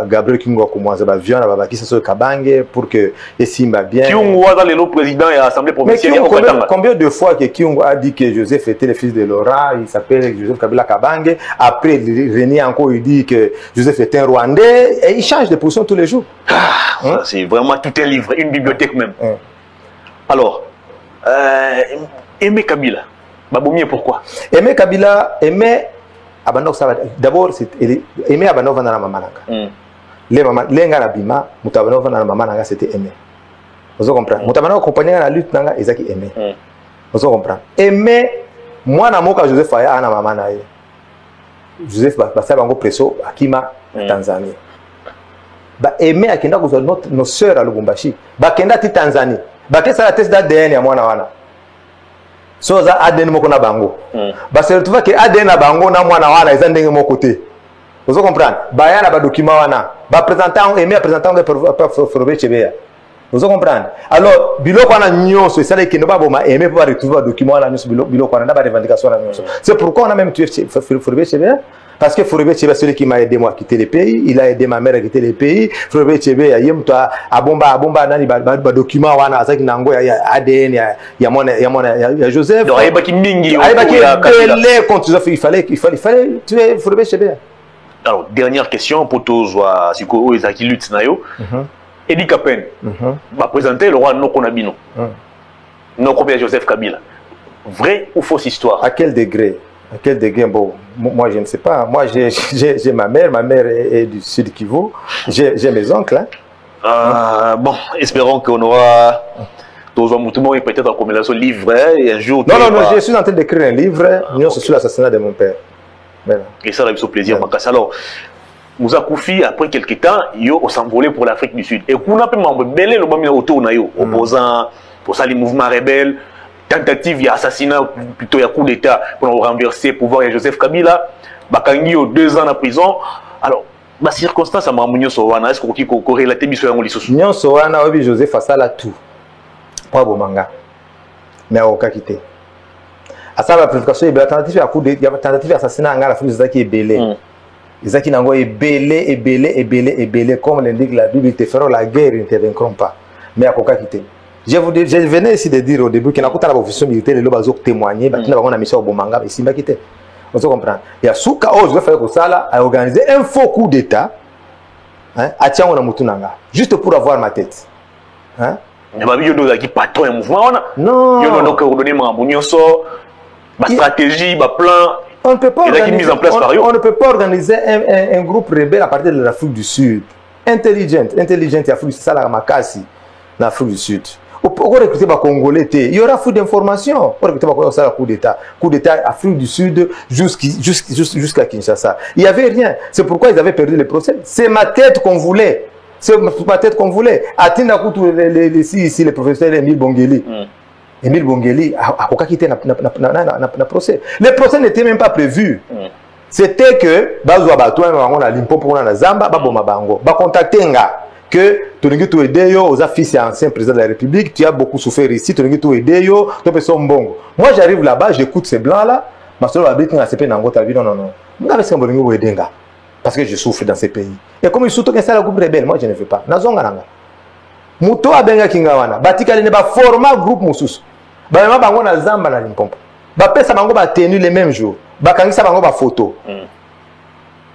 Gabriel Kingo a commencé à vivre à qui sur Kabange pour que Simba bien. Kingo dans le président et l'Assemblée provinciale. Combien de fois que Kingo a dit que Joseph était le fils de Laura, il s'appelle Joseph Kabila Kabange. Après, René encore il dit que Joseph était un Rwandais et il change de position tous les jours. C'est vraiment tout un livre, une bibliothèque même. Alors. Aimé Kabila, pourquoi? Aimé Kabila, d'abord, Aimé Abanova na Mamananga. Les gars Bima, Mutabanova na Mamananga, c'était Aimé. Vous comprenez? Mutabanova accompagné dans la lutte, Nanga, Ezaki Aimé. Vous comprenez? Et mais moi na moka Joseph Aya ana mama na ye. Joseph basa bango presso akima Tanzanie. Ba aimer akenda ko nos sœurs à Lubumbashi. Ba kenda ti Tanzanie. Ba kesa la test d'ADN ya mwana wana. So za ADN moko na bango. Ba se retrouve que ADN na bango na mwana wana eza ndenge moko te. Vous comprenez? Ba ya na ba document wana. Ba présentant aimer présentant de Floribert Chebeya. Vous comprenez? Alors biloko wana nyonso ça les kendo ba boma aimer pour retrouver document wana nyonso biloko wana na ba revendication wana nyonso. C'est pourquoi on a même tué Floribert Chebeya. Parce que Floribert Chebeya, celui qui m'a aidé moi à quitter le pays, il a aidé ma mère à quitter le pays. Floribert Chebeya, il y a bomba nani ba document wana azaki nango ya ADN ya Joseph. Donc ayeba ki mingi il fallait tuer Floribert Chebeya. Alors dernière question pour tous siko ezaki lutte na yo. Edi Kapen va présenter le roi Noko Nabino. Noko bien Joseph Kabila. Vrai ou fausse histoire? À quel degré? À quel degré? Bon, moi je ne sais pas. Moi j'ai ma mère est du Sud Kivu. J'ai mes oncles. Hein. Bon, espérons qu'on aura peut-être en combinaison livre et un jour. Non, je suis en train d'écrire un livre sur l'assassinat de mon père. Voilà. Et ça, c'est un plaisir. Ouais. Alors, Moussa Koufi, après quelques temps, il a s'envolé pour l'Afrique du Sud. Et qu'on a pu m'embêter le moment autour de opposant pour ça les mouvements rebelles. Tentative d'assassinat, plutôt il y a coup d'État pour renverser le pouvoir de Joseph Kabila. Bakangi 2 ans en prison. Alors, la circonstance à Mamounio Sowana, est-ce qu'on peut relater Bissou Yango Lissoussou? Nyon Sowana, oui, Joseph a ça là tout. Pas bon manga. Mais à aucun quitté. À ça, la prédication, il y a tentative d'assassinat en Afrique, c'est ça qui est belé. C'est ça qui est belé, comme l'indique la Bible, ils te feront la guerre, ils ne te vaincront pas. Mais à aucun quitté. Je venais ici de dire au début qu'il y a une officier militaire qui a témoigné, qui a une mission au Bomanga, mais c'est pas quitté. On se comprend. Il y a Souka, je vais faire ça, a organisé un faux coup d'État à Tiango Mutunanga, juste pour avoir ma tête. Hein? Mais il y a qui patron un mouvement. Non. Il y a donc ordonné ma stratégie, ma plan. On ne peut pas on ne peut pas organiser un groupe rebelle à partir de l'Afrique du Sud. Intelligent, Afrique, c'est ça la Makassi, l'Afrique du Sud. Pour recruter les Congolais, il y aura fou d'informations. Pour recruter les coup d'État. Coup d'État Afrique du Sud jusqu'à Kinshasa. Il n'y avait rien. C'est pourquoi ils avaient perdu le procès. C'est ma tête qu'on voulait. C'est ma tête qu'on voulait. Atina Koutou, ici, le professeur Émile Bongeli. Émile Bongeli a quitté le procès. Le procès n'était même pas prévu. C'était que, Bazoua Batouan, on a Limpopo, on a Zamba, Baboma Bango. Ba contacter nga. Que tu n'as pas aidé aux fils et anciens présidents de la République, tu as beaucoup souffert ici, tu n'as pas aidé, tu peux son bon. Moi j'arrive là-bas, j'écoute ces blancs-là, ma soeur habite dans ce pays, non, parce que je souffre dans ces pays. Et comme ils sont tous la groupe rebelle, moi je ne fais pas. Nazonga Muto abenga kingawana, batika ne ba format groupe mususu. Ba ma bango na Zamba na Limpopo. Ba pesa bango ba tenu les mêmes jours. Ba kangisa bango ba photo.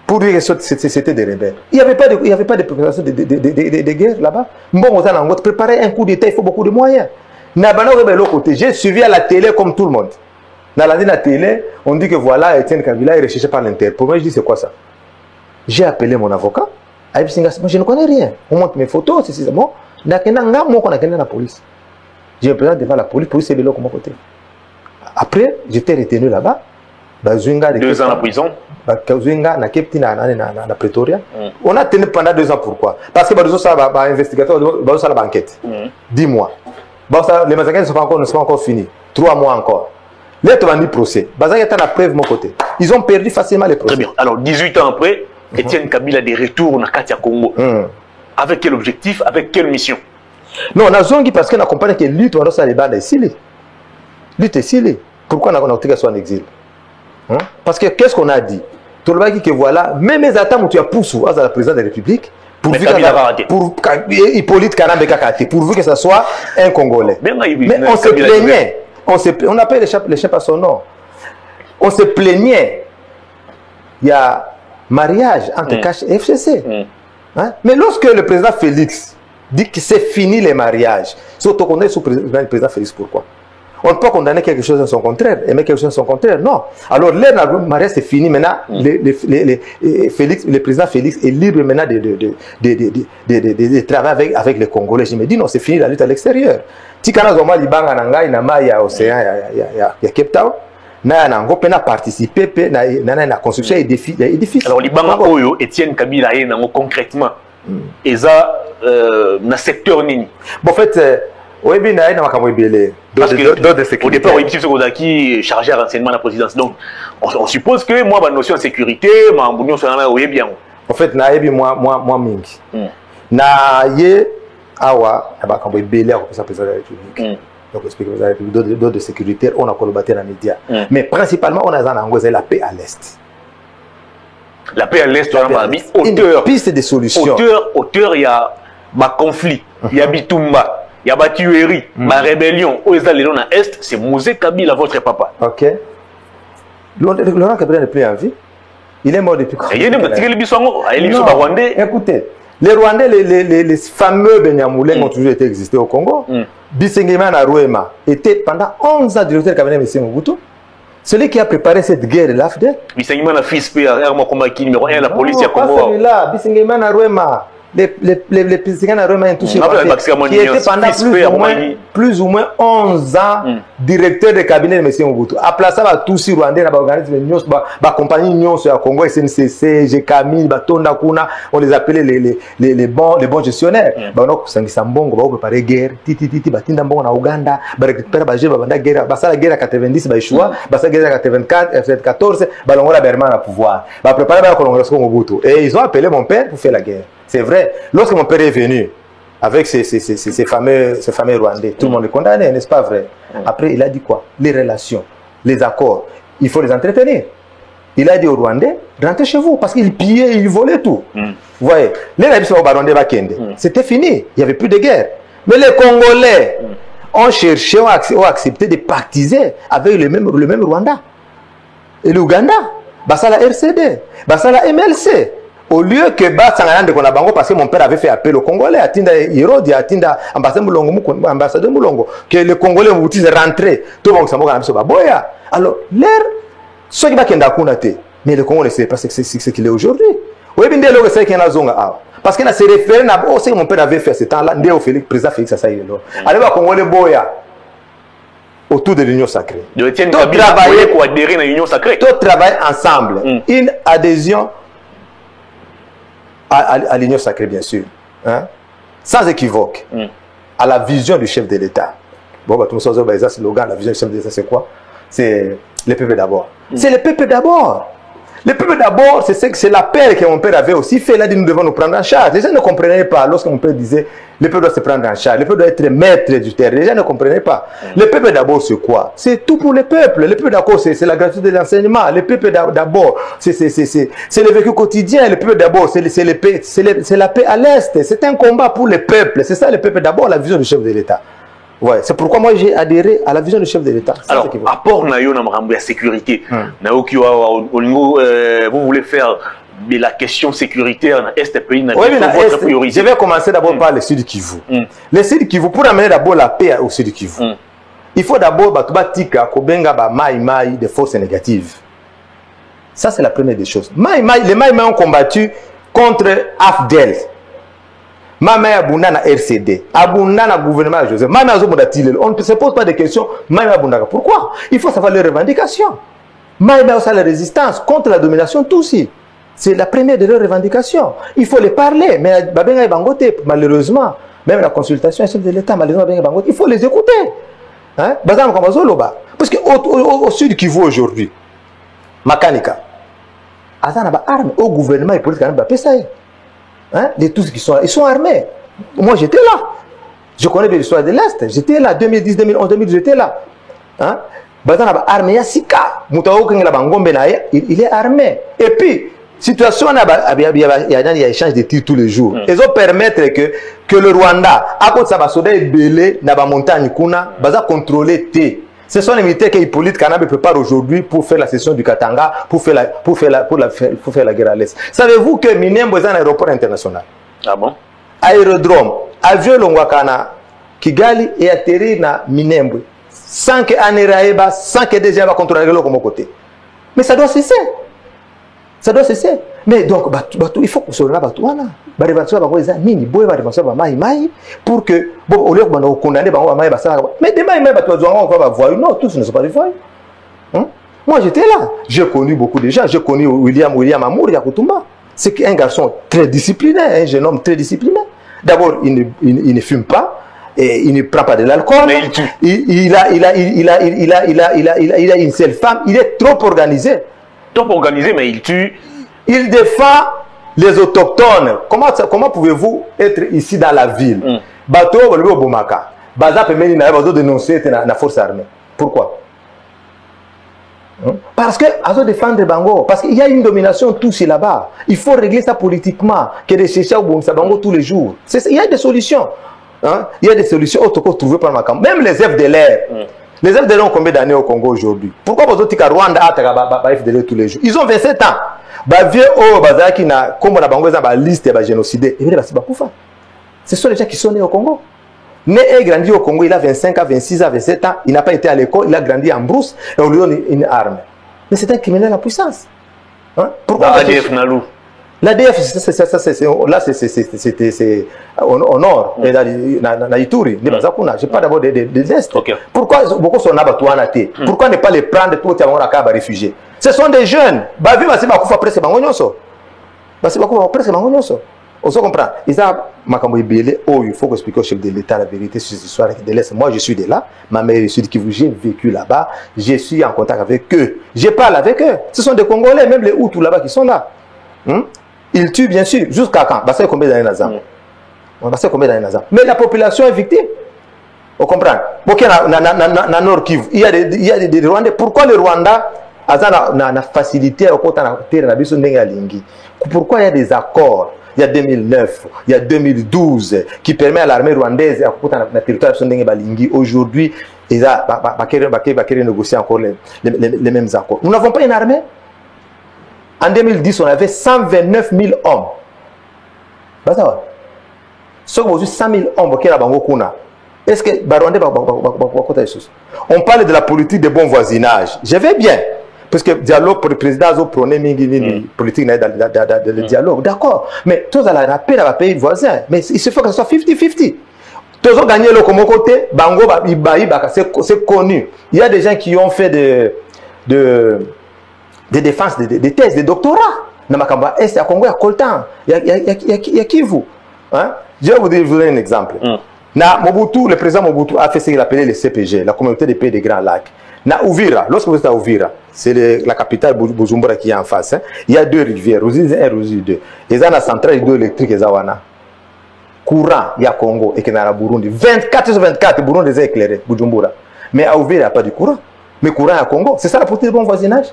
Pour dire que c'était des rebelles. Il n'y avait pas de préparation de guerre là-bas. Bon, on a préparé un coup d'État, il faut beaucoup de moyens. J'ai suivi à la télé comme tout le monde. Dans la télé, on dit que voilà, Etienne Kabila est recherché par l'Inter. Pour moi, je dis c'est quoi ça? J'ai appelé mon avocat. Moi, je ne connais rien. On montre mes photos, c'est bon. La police. J'ai présenté devant la police est de l'autre côté. Après, j'étais retenu là-bas. 2 ans en prison. Na Pretoria. On a tenu pendant 2 ans. Pourquoi? Parce que les investigateurs ont fait l'enquête. 10 mois. Les massacres ne sont pas encore finis. 3 mois encore. Les gens ont dit procès. Il y a la preuve de mon côté. Ils ont perdu facilement les procès. Très bien. Alors 18 ans après, Etienne Kabila a des retours dans Katia Congo. Avec quel objectif? Avec quelle mission? Non, on a zongi parce qu'on a compris que lutte, on a ça les bandes ici. Lutte ici. Pourquoi on a été en exil? Parce que qu'est-ce qu'on a dit? Tout le monde dit que voilà, même les attaques où tu as poussé à la présidence de la République, pour Hippolyte Kanambe Kakate, pourvu que ce soit un Congolais. Mais on se plaignait. On appelle les chefs à son nom. On se plaignait. Il y a mariage entre Cash et FCC. Mais lorsque le président Félix dit que c'est fini les mariages, surtout qu'on est sous le président Félix, pourquoi? On ne peut pas condamner quelque chose en son contraire, aimer quelque chose en son contraire, non. Alors, l'ère mariage, c'est fini. Maintenant, le président Félix est libre maintenant de travailler avec les Congolais. Je me dis, non, c'est fini la lutte à l'extérieur. Si quand on a dit, il y a océan, il y a Cape Town, on a participé à la construction des édifices. Alors, Libanga Oyo, Etienne Kabila, concrètement, et ça, dans le secteur Nini. En fait, oui, bien, parce que au départ, il est chargé à renseignement de la présidence. Donc, on suppose que moi, ma notion de sécurité, ma bounion sur la oui bien. En fait, moi, mingi. Na ye awa, na ba kambo ibele ako pesa président de la République. Donc, explique président de la République, d'autres sécuritaires, on a collaboré dans les médias. Mais principalement, on a la paix à l'est. La paix à l'est, on a mis auteur. Piste de solutions. Auteur, il y a ma conflit, il y a Bitumba. Il y a ma tuerie, ma rébellion. Où est-ce que à l'Est? C'est Mosé Kabila, votre papa. Ok. Laurent Kabila n'est plus en vie. Il est mort depuis quand? Écoutez, les Rwandais, les fameux Benyamoulin ont toujours été existés au Congo. Bisengema Narouema était pendant 11 ans directeur du cabinet de M. Mobutu. Celui qui a préparé cette guerre de l'AFD. Bisengema na fils P, numéro 1 la police à Congo. Pas celui-là, Bisengema Narouema. Les Piscines à Roma qui était pendant plus ou moins 11 ans directeur de cabinet de M. Mobutu. À place ça, tous les Rwandais, la compagnie Nyon sur Congo, SNCC, GKMI, Batonda Kuna, on les appelait les bons gestionnaires. Donc, Sangisambongo, on préparer guerre, Titi, Batinda Mbongo na Uganda, récupérer la guerre, la guerre à 90, Baïchoua, la guerre à 84, 14, Balongola Berman à pouvoir. Préparer la colonisation Mobutu. Et ils ont appelé mon père pour faire la guerre. C'est vrai. Lorsque mon père est venu avec ces fameux Rwandais, tout le monde les condamnait, n'est-ce pas vrai? Après, il a dit quoi? Les relations, les accords, il faut les entretenir. Il a dit aux Rwandais, rentrez chez vous, parce qu'ils pillaient, ils volaient tout. Vous voyez, les Rwandais c'était fini, il n'y avait plus de guerre. Mais les Congolais ont cherché, ont accepté de pactiser avec le même Rwanda. Et l'Ouganda, ça la RCD, ça la MLC. Au lieu que parce que mon père avait fait appel aux Congolais, Atinda Hirodi, Atinda ambassadeur Moulongo, que les Congolais vont rentrer, tout le monde s'en va. Alors, l'air, ceux qui vont mais le Congo ne sait pas ce qu'il est aujourd'hui. Oui, bien, c'est qu'il y a parce que c'est référé à ce que mon père avait fait ce temps-là, le président Félix Assaï. Alors, les Congolais boya autour de l'Union sacrée. Tout travailler ensemble. Une adhésion à l'Union sacrée, bien sûr, hein? Sans équivoque, à la vision du chef de l'État. Bon, tout le monde sait slogan, la vision du chef de l'État, c'est quoi? C'est le peuple d'abord. C'est le peuple d'abord. Le peuple d'abord, c'est l'appel que mon père avait aussi fait. Il a dit, nous devons nous prendre en charge. Les gens ne comprenaient pas lorsque mon père disait, le peuple doit se prendre en charge, le peuple doit être maître du terrain. Les gens ne comprenaient pas. Le peuple d'abord, c'est quoi? C'est tout pour le peuple. Le peuple d'abord, c'est la gratuité de l'enseignement. Le peuple d'abord, c'est le vécu quotidien. Le peuple d'abord, c'est la paix à l'Est. C'est un combat pour le peuple. C'est ça le peuple d'abord, la vision du chef de l'État. Ouais, c'est pourquoi moi j'ai adhéré à la vision du chef de l'État. Alors, apport nayo na la sécurité. Vous voulez faire de la question sécuritaire dans l'Est pays, oui, votre priorité. Je vais commencer d'abord par le Sud Kivu. Le Sud Kivu, pour amener d'abord la paix au Sud Kivu, il faut d'abord batubatika kobenga ba maï des forces négatives. Ça c'est la première des choses. Les maï ont combattu contre AFDEL. Mama abunda na RCD, abunda na gouvernement Joseph. Mama azobunda tilelo. On ne se pose pas de questions. Mama abunda. Pourquoi? Il faut savoir les revendications. Mama aussi la résistance contre la domination Tutsi. C'est la première de leurs revendications. Il faut les parler. Mais babenga bangote malheureusement, même la consultation chef de l'État malheureusement babenga bangote, il faut les écouter. Hein? Bazam comme Zoloba. Parce que au Sud Kivu aujourd'hui, Makanika, azana ba arme au gouvernement et politique ba pesaï. Hein? Les tous qui sont là, ils sont armés. Moi j'étais là. Je connais bien l'histoire de l'Est. J'étais là, 2010, 2011, 2012, j'étais là. Hein? Armé, il est armé. Et puis, situation, il y a échange de tirs tous les jours. Ils ont permettre que le Rwanda, à cause de sa soda est belé, dans la montagne, va contrôler T. Ce sont les militaires qu'Hippolyte Kanabe prépare aujourd'hui pour faire la session du Katanga, pour faire la guerre à l'Est. Savez-vous que Minembwe est un aéroport international? Ah bon? Aérodrome, avion Longwakana, Kigali et atterri na Minembwe. sans que Aneraeba, sans que déjà va contrôler le comme côté. Mais ça doit cesser. Ça doit cesser. Mais donc, il faut que ce soit là, pour que, bon, au lieu de condamner, mais demain, non, tous ne sont pas des voyous. Moi, j'étais là. J'ai connu beaucoup de gens. J'ai connu William Amour Yakutumba. C'est un garçon très discipliné, un jeune homme très discipliné. D'abord, il ne fume pas. Et il ne prend pas de l'alcool. Il a une seule femme. Il est trop organisé. Trop organisé, mais il tue. Il défend les autochtones. Comment pouvez-vous être ici dans la ville? Bateau, vous Bomaka. Baza peut même dénoncer la force armée. Pourquoi? Parce que à défendre Bango, parce qu'il y a une domination tous là-bas. Il faut régler ça politiquement, que de chercher au Bango tous les jours. Il y a des solutions. Il y a des solutions trouvées par ma campagne. Même les FDLR. Les FDLR ont combien d'années au Congo aujourd'hui? Pourquoi vous dites que Rwanda a FDLR tous les jours? Ils ont 27 ans. Ce sont les gens qui sont nés au Congo. Né et grandi au Congo, il a 25 ans, 26 ans, 27 ans, il n'a pas été à l'école, il a grandi en brousse et on lui donne une arme. Mais c'est un criminel en puissance. Pourquoi l'ADF Nalou? L'ADF, là c'est au nord, dans Ituri, je n'ai pas d'abord de l'Est. Pourquoi beaucoup sont là-bas? Pourquoi ne pas les prendre pour les réfugiés? Ce sont des jeunes. On se comprend. Il faut expliquer au chef de l'État la vérité sur cette histoire de l'Est. Moi, je suis de là. Ma mère est sud Kivu. J'ai vécu là-bas. Je suis en contact avec eux. Je parle avec eux. Ce sont des Congolais, même les Hutus là-bas qui sont là. Ils tuent, bien sûr. Jusqu'à quand? Bah, c'est combien d'années Nazam? Mais la population est victime. On comprend. Dans Nord Kivu, il y a des Rwandais. Pourquoi le Rwanda a facilité pourquoi il y a des accords? Il y a 2009, il y a 2012 qui permet à l'armée rwandaise de territoire aujourd'hui, ils ont négocié encore les mêmes accords. Nous n'avons pas une armée. En 2010, on avait 129 000 hommes. Aujourd'hui, 100 000 hommes qui sont est-ce que on parle de la politique de bon voisinage? Je vais bien. Parce que le dialogue pour le président a prôné une politique de dialogue. D'accord. Mais tous à la paix dans le pays voisin. Mais il se faut que ce soit 50-50. Tous ont gagné le côté. Bango, c'est connu. Il y a des gens qui ont fait des défenses, des thèses, des doctorats. Dans Makamba Est, à Congo, il y a Coltan. Il y a qui vous? Je vais vous donner un exemple. Mobutu, le président Mobutu a fait ce qu'il appelait le CPG, la communauté des pays des Grands Lacs. Na Uvira, lorsque vous êtes à Uvira, c'est la capitale Bujumbura qui est en face. Il y a deux rivières, Ruzizi 1 et Ruzizi 2. Ils ont la centrale hydroélectrique Zawana. Courant, il y a Congo et Kenara Burundi. 24 sur 24, Burundi est éclairé, Bujumbura. Mais à Uvira, il n'y a pas de courant. Mais courant à Congo, c'est ça la politique de bon voisinage.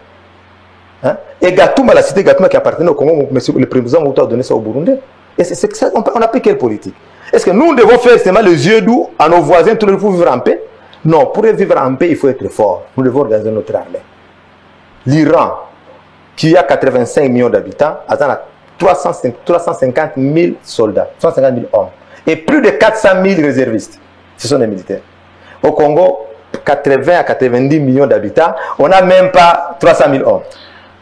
Et Gatumba, la cité Gatumba qui appartenait au Congo, le président Mobutu a donné ça au Burundi. Et c'est ça, on a pris quelle politique? Est-ce que nous devons faire seulement les yeux doux à nos voisins tous les jours pour vivre en paix? Non, pour vivre en paix, il faut être fort. Nous devons organiser notre armée. L'Iran, qui a 85 millions d'habitants, a 350 000 soldats, 350 000 hommes. Et plus de 400 000 réservistes. Ce sont des militaires. Au Congo, 80 à 90 millions d'habitants, on n'a même pas 300 000 hommes.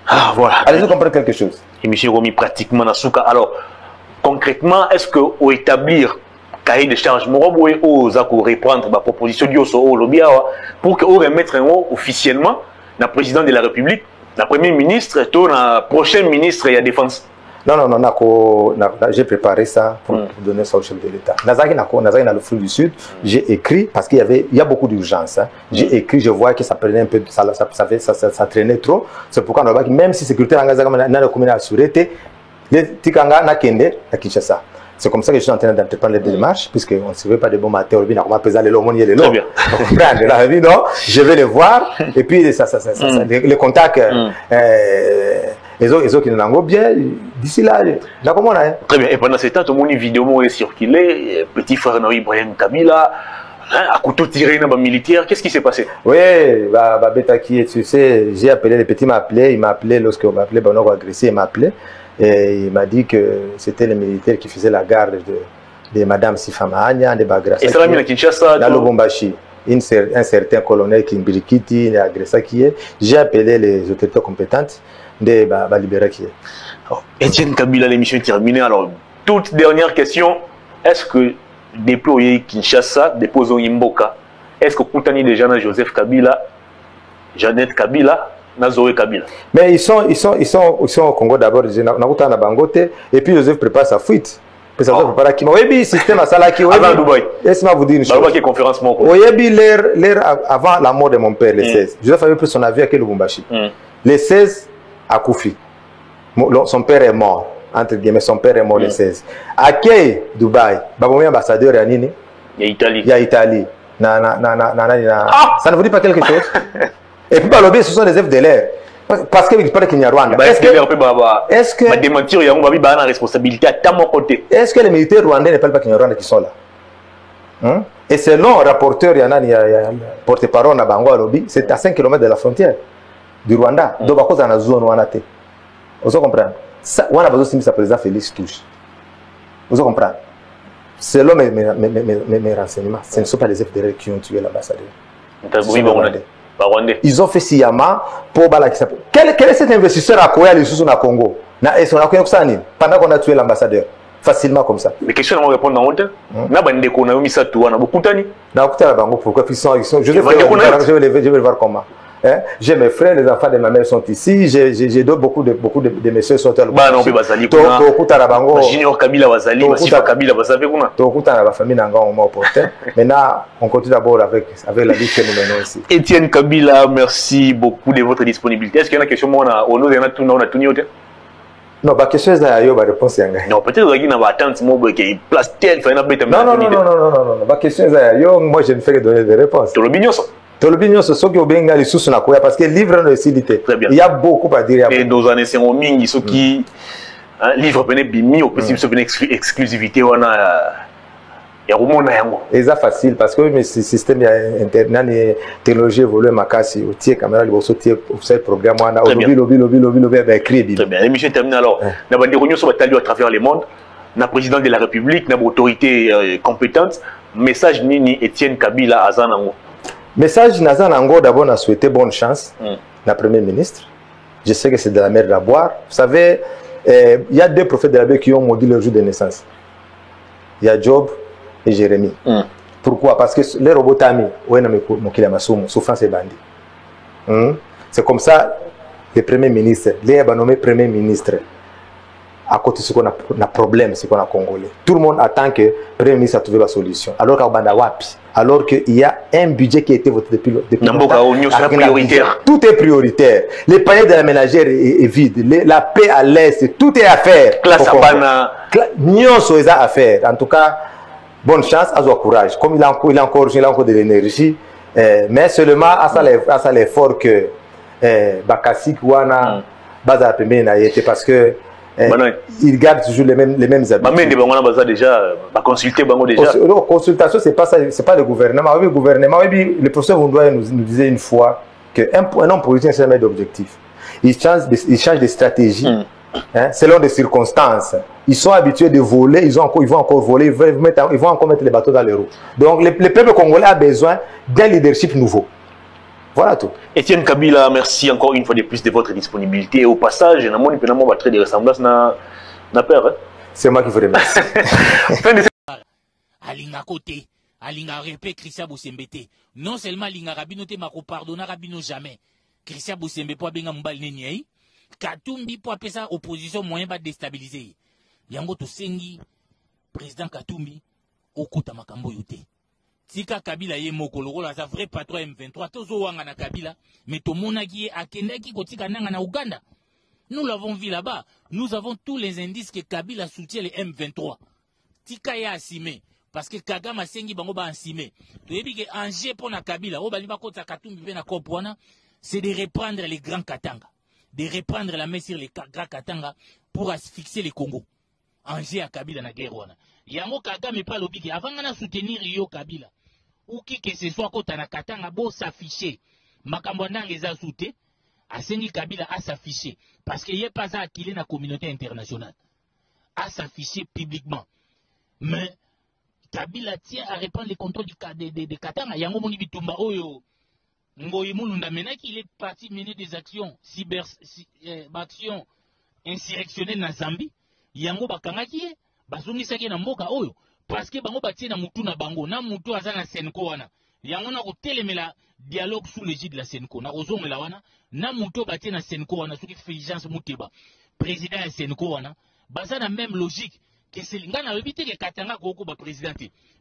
Ah, voilà. Allez-y comprendre quelque chose. Et M. Romy, pratiquement, dans ce cas. Alors, concrètement, est-ce qu'au établir cahier de charge, aux reprendre la proposition pour qu'on remette officiellement le président de la République, la première ministre et la prochaine ministre de la Défense? Non, j'ai préparé ça pour donner ça au chef de l'État. Nazaki dans le flou du Sud, j'ai écrit, parce qu'il y a beaucoup d'urgence. J'ai écrit, je vois que ça prenait un peu, ça traînait trop. C'est pourquoi même si sécurité dans la communauté a sûreté, les Tikanga n'a kende à Kinshasa. C'est comme ça que je suis en train d'entreprendre les démarches, puisqu'on ne se veut pas de bons matins, on va peser les lots, les lots. Je vais les voir, et puis les contacts, les autres qui nous l'ont bien, d'ici là, là comment on a. Très bien, et pendant ce temps, tout le monde vidéo est circulé, petit frère Ibrahim Kabila, à couteau tiré dans le militaire, qu'est-ce qui s'est passé? Oui, Betaki, tu sais, j'ai appelé, les petits il m'a appelé lorsqu'on m'a appelé, on a agressé, il m'a appelé. Et il m'a dit que c'était les militaires qui faisaient la garde de Madame Sifama Agna, de Bagrasa. Et ça l'a mis à Kinshasa? Dans Lubumbashi. un certain colonel Kimbrikiti, agressé qui est. J'ai appelé les autorités compétentes de libérer qui est. Etienne Kabila, l'émission est terminée. Alors, toute dernière question, est-ce que déployer Kinshasa, déposons Imboka, est-ce que Koutani déjà dans Joseph Kabila, Jeannette Kabila, Nazoé Kabila? Mais ils sont au Congo d'abord, et puis Joseph prépare sa fuite. Ça va préparer qui oui, système à Salaki. Avant Dubaï. Laisse-moi vous dire une chose. Qui conférence mon oui, l'air avant la mort de mon père, le 16. Joseph avait pris son avion à Lubumbashi. Le 16 à Koufi. Son père est mort. Entre guillemets, son père est mort le 16. À Key, Dubaï, Baboumi ambassadeur à Nini. Il y a Italie. Il y a Italie. Ça ne vous dit pas quelque chose? Et puis, Balobi, ce sont des œuvres de l'air. Parce qu'il parle qu'il y a Rwanda. Est-ce que démentir, il y a une responsabilité à ta côté. Est-ce que les militaires rwandais ne parlent pas qu'il y a Rwanda qui sont là? Et selon le rapporteur, il y a porte-parole à Bango à Lobi, c'est à 5 km de la frontière du Rwanda. Donc, à cause de la zone Rwanda. Vous comprenez? On a besoin de sa président Félix Touche. Vous comprenez? Selon mes renseignements, ce ne sont pas les FDR qui ont tué l'ambassadeur. Ils ont fait Siyama pour Balakisa. Quel est cet investisseur à Koya, les sous au Congo? Pendant qu'on a tué l'ambassadeur. Facilement comme ça. Mais question à répondre dans le temps. Pourquoi ils sont. Je vais voir comment. J'ai mes frères, les enfants de ma mère sont ici. J'ai beaucoup de messieurs sont là. Junior Kabila Wazali, Massifa Kabila Wazali. Maintenant, on continue d'abord avec la vie que nous menons ici. Etienne Kabila, merci beaucoup de votre disponibilité. Est-ce qu'il y a une question au nom de tout non, la question est la réponse. Non, peut-être qu'il y a une attente, qui place telle, non. La question est la moi je ne fais que donner des réponses. Tolobinyo ce sont qui ont bien les sous na koya parce que livre ne facilité. Il y a beaucoup à dire. Et dans un essai en mingi ceux qui livre peine bimi au possible ce exclusivité on a ya rumona yango. Et ça facile parce que mais système ya internet et technologie évolue makasi au tie caméra le bosso tie offset programme on a lobby écrit. Très bien. L'émission est terminée alors. Na bande réunion sur à travers le monde. Na président de la République, na autorité compétente, message nini Etienne Kabila azanango. Message Nazan Ango, d'abord, on a souhaité bonne chance la Premier ministre. Je sais que c'est de la mer à boire. Vous savez, il y a deux prophètes de la Bible qui ont maudit leur jour de naissance. Il y a Job et Jérémie. Pourquoi? Parce que les robots Tami, souffrance et bandit. C'est comme ça, le Premier ministre, les nommé Premier ministre, à côté de ce qu'on a problème, c'est qu'on a Congolais. Tout le monde attend que le Premier ministre a trouvé la solution. Alors qu'il y a un budget qui a été voté depuis longtemps. Prioritaire. Tout est prioritaire. Les paniers de la ménagère est vide. La paix à l'Est, tout est à faire. Classe à faire. En tout cas, bonne chance, à courage. Comme il a encore de l'énergie, mais seulement à l'effort que Bakassi Kouana Baza Pemé parce que ils gardent toujours les mêmes habitudes. Consultation, c'est pas ça, c'est pas le gouvernement. Oui, le gouvernement, oui, le professeur Vundoye nous disait une fois qu'un homme politique c'est un maître d'objectif. Il change de stratégie selon des circonstances. Ils sont habitués de voler, ils vont encore voler, ils vont encore mettre les bateaux dans les roues. Donc le peuple congolais a besoin d'un leadership nouveau. Voilà tout. Etienne Kabila, merci encore une fois de plus de votre disponibilité. Et au passage, je n'ai pas très de ressemblance na père. C'est moi qui vous remercie. Alinga côté, Alinga répé Christian Boussembete. Non seulement Alinga Rabino te mako pardonna Rabino jamais. Christian Boussembe pour benga mbal nenyei. Katumbi pour appeler ça opposition moyen ba déstabiliser. Yango to sengi président Katumbi okuta makambo yote. Tika Kabila ye moko lokola za vrai patron M23 tozo wanga na Kabila mais to monaki akendaki kotika nanga na Uganda. Nous l'avons vu là-bas. Nous avons tous les indices que Kabila soutient les M23. Tika ya assimé parce que Kagame sengi bango ba assimé. To yebi ke enjeu pour na Kabila o bali ba kota Katumbi pe na kopwana c'est de reprendre les grands Katanga, de reprendre la main sur les grands Katanga pour asphyxier les Congo. Enjeu à Kabila na guerre wana. Yango Kagame pa lobiki avant na soutenir yo Kabila. Ou qui que ce soit kota na Katanga bo s'afficher. Makambo ndanga eza soute asengi Kabila à s'afficher parce qu'il n'est pas acquis dans la communauté internationale à s'afficher publiquement. Mais Kabila tient à reprendre les contrôles de Katanga. Yango moni bitumba oyo. Ngoyi Mulunda menaki, il est parti mener des actions actions insurrectionnelles na Zambie. Yango bakangaki ye, bazongisaki na mboka oyo parce que bango batie na mutu na bango, na mutu aza na Senko wana. Yango na kotelemela dialogue sous l'égide de la Senko. Na kozongela wana, na mutu batie na Senko wana, soki Fulgence Muteba, président ya Senko wana, baza na même logique. Que c'est l'ingana éviter que Katanga Koko ba président.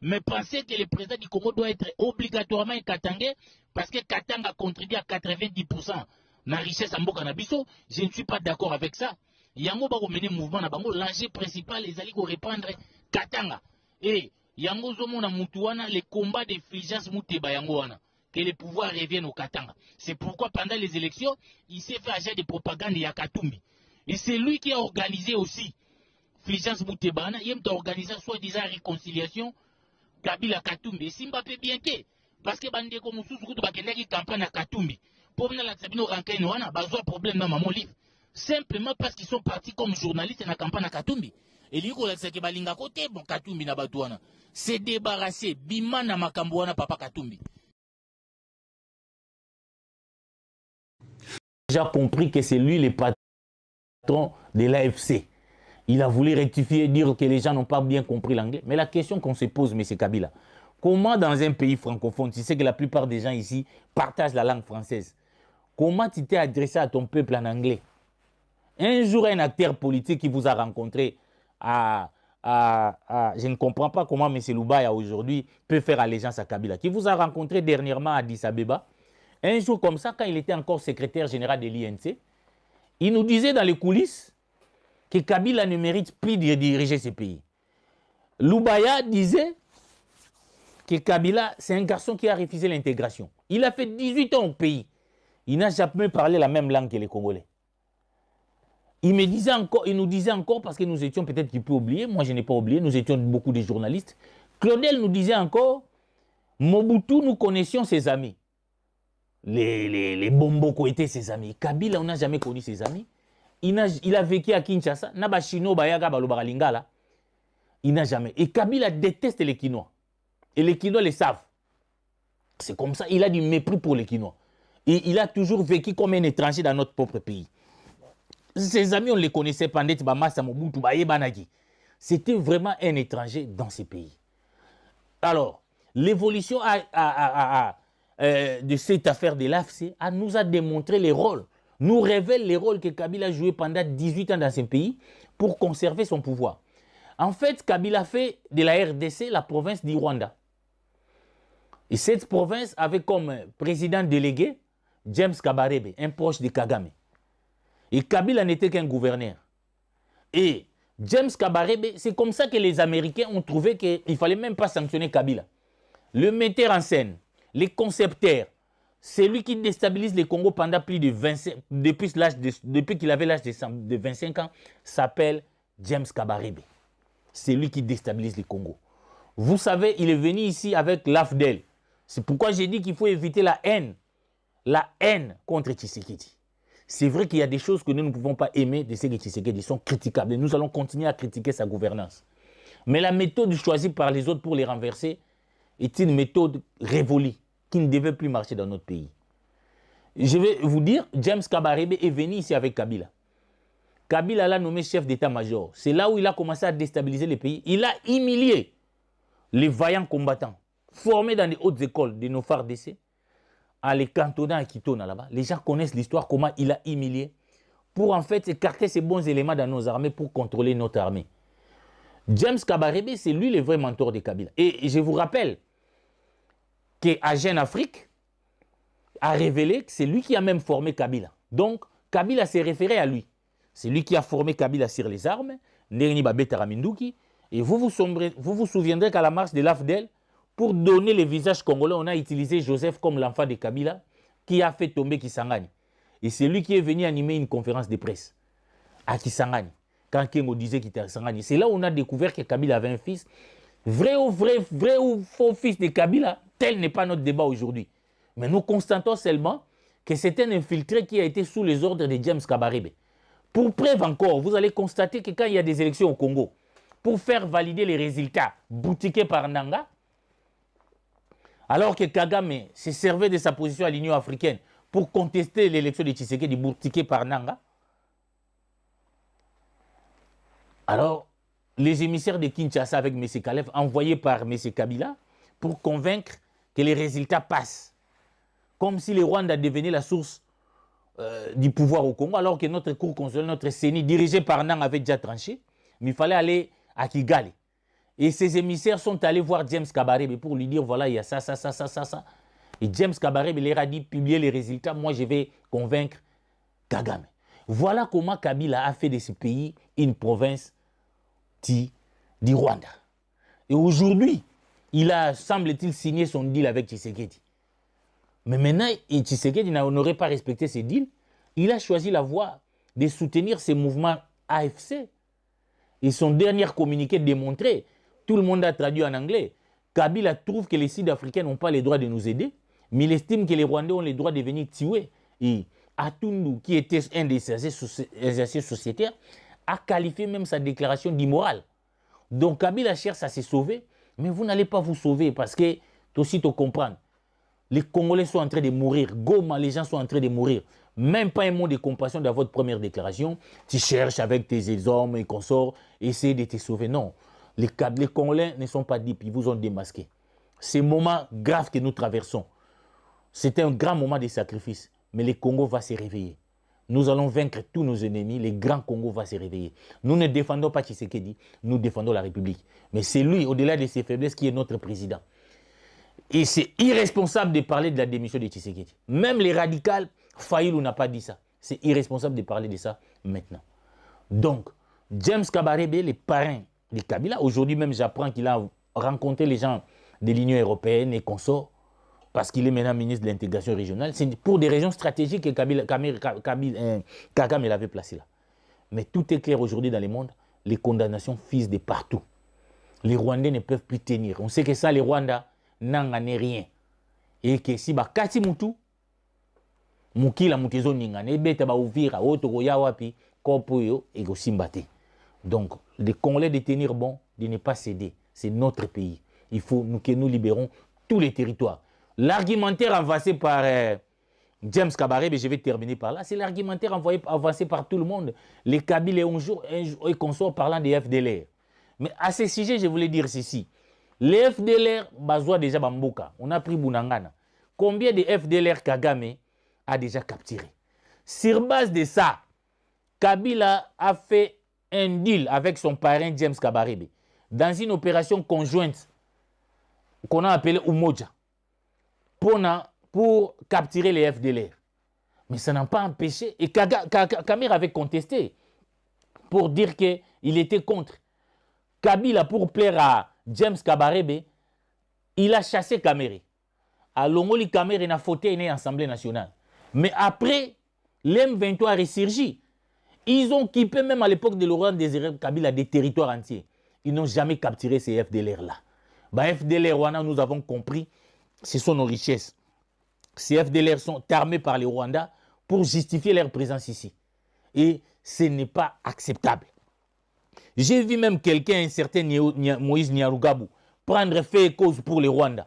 Mais pensez que le président du Congo doit être obligatoirement katangais parce que Katanga contribue à 90% na richesse en Mboka na biso. Je ne suis pas d'accord avec ça. Yango ba mener mouvement na bango, l'enjeu principal les alliés ko reprendre Katanga. Et yango zomo na mutuana les combats de Fulgence Muteba yango wana. Que le pouvoir revienne au Katanga. C'est pourquoi pendant les élections, il s'est fait agir de propagande ya Katumbi. Et c'est lui qui a organisé aussi Fulgence Muteba, il a organisé soi-disant réconciliation Kabila Katumbi. Et Simba peut bien que, parce que bande comme sous bakendaki campagne à Katumbi. Pour venir la Sabino Rankaino wana, bazo problème dans mon livre. Simplement parce qu'ils sont partis comme journalistes dans la campagne à Katumbi. Et l'iko la saki balinga côté bon Katumbi na batouana. C'est débarrassé bima na makambo wana papa Katumbi. J'ai compris que c'est lui le patron de l'AFC. Il a voulu rectifier et dire que les gens n'ont pas bien compris l'anglais. Mais la question qu'on se pose, M. Kabila, comment dans un pays francophone, tu sais que la plupart des gens ici partagent la langue française, comment tu t'es adressé à ton peuple en anglais? Un jour, un acteur politique qui vous a rencontré je ne comprends pas comment M. Loubaya aujourd'hui peut faire allégeance à Kabila, qui vous a rencontré dernièrement à Addis Abeba. Un jour comme ça, quand il était encore secrétaire général de l'INC, il nous disait dans les coulisses que Kabila ne mérite plus de diriger ce pays. Loubaya disait que Kabila, c'est un garçon qui a refusé l'intégration. Il a fait 18 ans au pays. Il n'a jamais parlé la même langue que les Congolais. Il nous disait encore, parce que nous étions peut-être qu'il peut oublier, moi je n'ai pas oublié, nous étions beaucoup de journalistes. Claudel nous disait encore, Mobutu, nous connaissions ses amis. Les Bomboko étaient ses amis. Kabila, on n'a jamais connu ses amis. Il a vécu à Kinshasa. Il n'a jamais. Et Kabila déteste les Kinois. Et les Kinois le savent. C'est comme ça. Il a du mépris pour les Kinois. Et il a toujours vécu comme un étranger dans notre propre pays. Ses amis, on les connaissait pendant c'était vraiment un étranger dans ces pays. Alors, l'évolution de cette affaire de l'AFC nous a démontré les rôles. Nous révèle les rôles que Kabila a joués pendant 18 ans dans ce pays pour conserver son pouvoir. En fait, Kabila fait de la RDC la province du Rwanda. Et cette province avait comme président délégué James Kabarebe, un proche de Kagame. Et Kabila n'était qu'un gouverneur. Et James Kabarebe, c'est comme ça que les Américains ont trouvé qu'il ne fallait même pas sanctionner Kabila. Le metteur en scène, les concepteurs, c'est lui qui déstabilise le Congo pendant plus de 25 depuis qu'il avait l'âge de 25 ans, s'appelle James Kabarebe. C'est lui qui déstabilise le Congo. Vous savez, il est venu ici avec l'AFDEL. C'est pourquoi j'ai dit qu'il faut éviter la haine contre Tshisekedi. C'est vrai qu'il y a des choses que nous ne pouvons pas aimer de ce que Tshisekedi sont critiquables. Et nous allons continuer à critiquer sa gouvernance. Mais la méthode choisie par les autres pour les renverser est une méthode révolue qui ne devait plus marcher dans notre pays. Je vais vous dire, James Kabarebe est venu ici avec Kabila. Kabila l'a nommé chef d'état-major. C'est là où il a commencé à déstabiliser le pays. Il a humilié les vaillants combattants formés dans les hautes écoles de nos FARDC, en les cantonnant à Kitona là-bas. Les gens connaissent l'histoire, comment il a humilié pour en fait écarter ces bons éléments dans nos armées pour contrôler notre armée. James Kabarebe, c'est lui le vrai mentor de Kabila. Et je vous rappelle qu'à Jeune Afrique a révélé que c'est lui qui a même formé Kabila. Donc, Kabila s'est référé à lui. C'est lui qui a formé Kabila sur les armes, Nerni Babeta Raminduki. Et vous vous souviendrez qu'à la marche de l'AFDEL, pour donner le visage congolais, on a utilisé Joseph comme l'enfant de Kabila, qui a fait tomber Kisangani. Et c'est lui qui est venu animer une conférence de presse à Kisangani. Quand Kengo disait qu'il était à Kisangani. C'est là où on a découvert que Kabila avait un fils. Vrai ou faux fils de Kabila, tel n'est pas notre débat aujourd'hui. Mais nous constatons seulement que c'est un infiltré qui a été sous les ordres de James Kabarebe. Pour preuve encore, vous allez constater que quand il y a des élections au Congo, pour faire valider les résultats boutiqués par Nanga, alors que Kagame se servait de sa position à l'Union africaine pour contester l'élection de Tshisekedi boutiquée par Nanga. Alors, les émissaires de Kinshasa avec M. Kalev, envoyés par M. Kabila, pour convaincre que les résultats passent. Comme si le Rwanda devenait la source du pouvoir au Congo, alors que notre cour constitutionnelle, notre CENI, dirigé par Nang, avait déjà tranché. Mais il fallait aller à Kigali. Et ces émissaires sont allés voir James Kabarebe pour lui dire, voilà, il y a ça. Et James Kabarebe leur a dit, publiez les résultats, moi je vais convaincre Kagame. Voilà comment Kabila a fait de ce pays une province du Rwanda. Et aujourd'hui, il a, semble-t-il, signé son deal avec Tshisekedi. Mais maintenant, Tshisekedi n'aurait pas respecté ce deal. Il a choisi la voie de soutenir ces mouvements AFC. Et son dernier communiqué démontrait, tout le monde a traduit en anglais, Kabila trouve que les Sud-Africains n'ont pas le droit de nous aider, mais il estime que les Rwandais ont le droit de venir tuer. Et Atundu, qui était un des exercices sociétaires, a qualifié même sa déclaration d'immoral. Donc Kabila cherche à se sauver, mais vous n'allez pas vous sauver parce que, aussitôt comprendre, les Congolais sont en train de mourir, Goma, les gens sont en train de mourir. Même pas un mot de compassion dans votre première déclaration. Tu cherches avec tes hommes et consorts, essayer de te sauver. Non, les Congolais ne sont pas dupes, ils vous ont démasqué. C'est un moment grave que nous traversons. C'est un grand moment de sacrifice, mais le Congo va se réveiller. Nous allons vaincre tous nos ennemis, le grand Congo va se réveiller. Nous ne défendons pas Tshisekedi, nous défendons la République. Mais c'est lui, au-delà de ses faiblesses, qui est notre président. Et c'est irresponsable de parler de la démission de Tshisekedi. Même les radicaux, Fayulu n'a pas dit ça. C'est irresponsable de parler de ça maintenant. Donc, James Kabarebe, les parrains de Kabila, aujourd'hui même j'apprends qu'il a rencontré les gens de l'Union européenne et consorts, parce qu'il est maintenant ministre de l'intégration régionale. C'est pour des régions stratégiques que Kagame l'avait placé là. Mais tout est clair aujourd'hui dans le monde, les condamnations fusent de partout. Les Rwandais ne peuvent plus tenir. On sait que ça, les Rwandais, n'en est rien. Et que si bakati mutu mukila mutezo ningana ebeta ba uvira otoko ya wapi kopo yo ego simbate. Donc les Congolais de tenir bon, de ne pas céder, c'est notre pays. Il faut que nous libérons tous les territoires. L'argumentaire avancé par James Kabarebe, je vais terminer par là, c'est l'argumentaire avancé par tout le monde. Les Kabyles et consorts parlant des FDLR. Mais à ce sujet, je voulais dire ceci. Les FDLR, Bazoua déjà Bambuka, on a pris Bounangana. Combien de FDLR Kagame a déjà capturé? Sur base de ça, Kabila a fait un deal avec son parrain James Kabarebe dans une opération conjointe qu'on a appelée Umoja pour capturer les FDLR. Mais ça n'a pas empêché. Et Kamir avait contesté pour dire qu'il était contre. Kabila, pour plaire à James Kabarebe, il a chassé Kamere. À Longoli, Kamere n'a fauté une Assemblée nationale. Mais après, l'M23 a ressurgi. Ils ont occupé, même à l'époque de Laurent Désiré Kabila, des territoires entiers. Ils n'ont jamais capturé ces FDLR-là. FDLR, nous avons compris, ce sont nos richesses. Ces FDLR sont armés par les Rwandais pour justifier leur présence ici. Et ce n'est pas acceptable. J'ai vu même quelqu'un, un certain Moïse Nyarugabo, prendre fait et cause pour les Rwandais.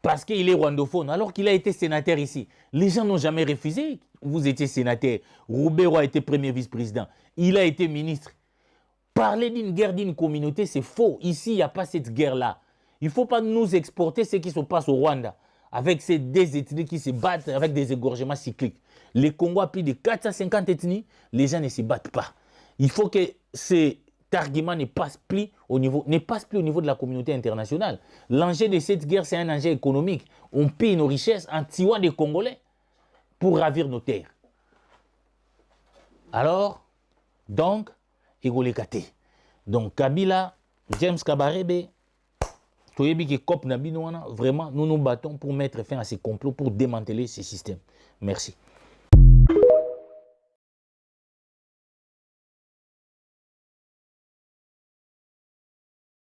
Parce qu'il est rwandophone, alors qu'il a été sénateur ici. Les gens n'ont jamais refusé. Vous étiez sénateur. Roubero a été premier vice-président. Il a été ministre. Parler d'une guerre d'une communauté, c'est faux. Ici, il n'y a pas cette guerre-là. Il ne faut pas nous exporter ce qui se passe au Rwanda. Avec ces deux ethnies qui se battent avec des égorgements cycliques. Les Congo a plus de 450 ethnies. Les gens ne se battent pas. Il faut que cet argument ne passe plus au niveau de la communauté internationale. L'enjeu de cette guerre, c'est un enjeu économique. On pille nos richesses en tuant des Congolais pour ravir nos terres. Alors, donc, Egolekate. Donc, Kabila, James Kabarebe, vraiment, nous nous battons pour mettre fin à ces complots, pour démanteler ces systèmes. Merci.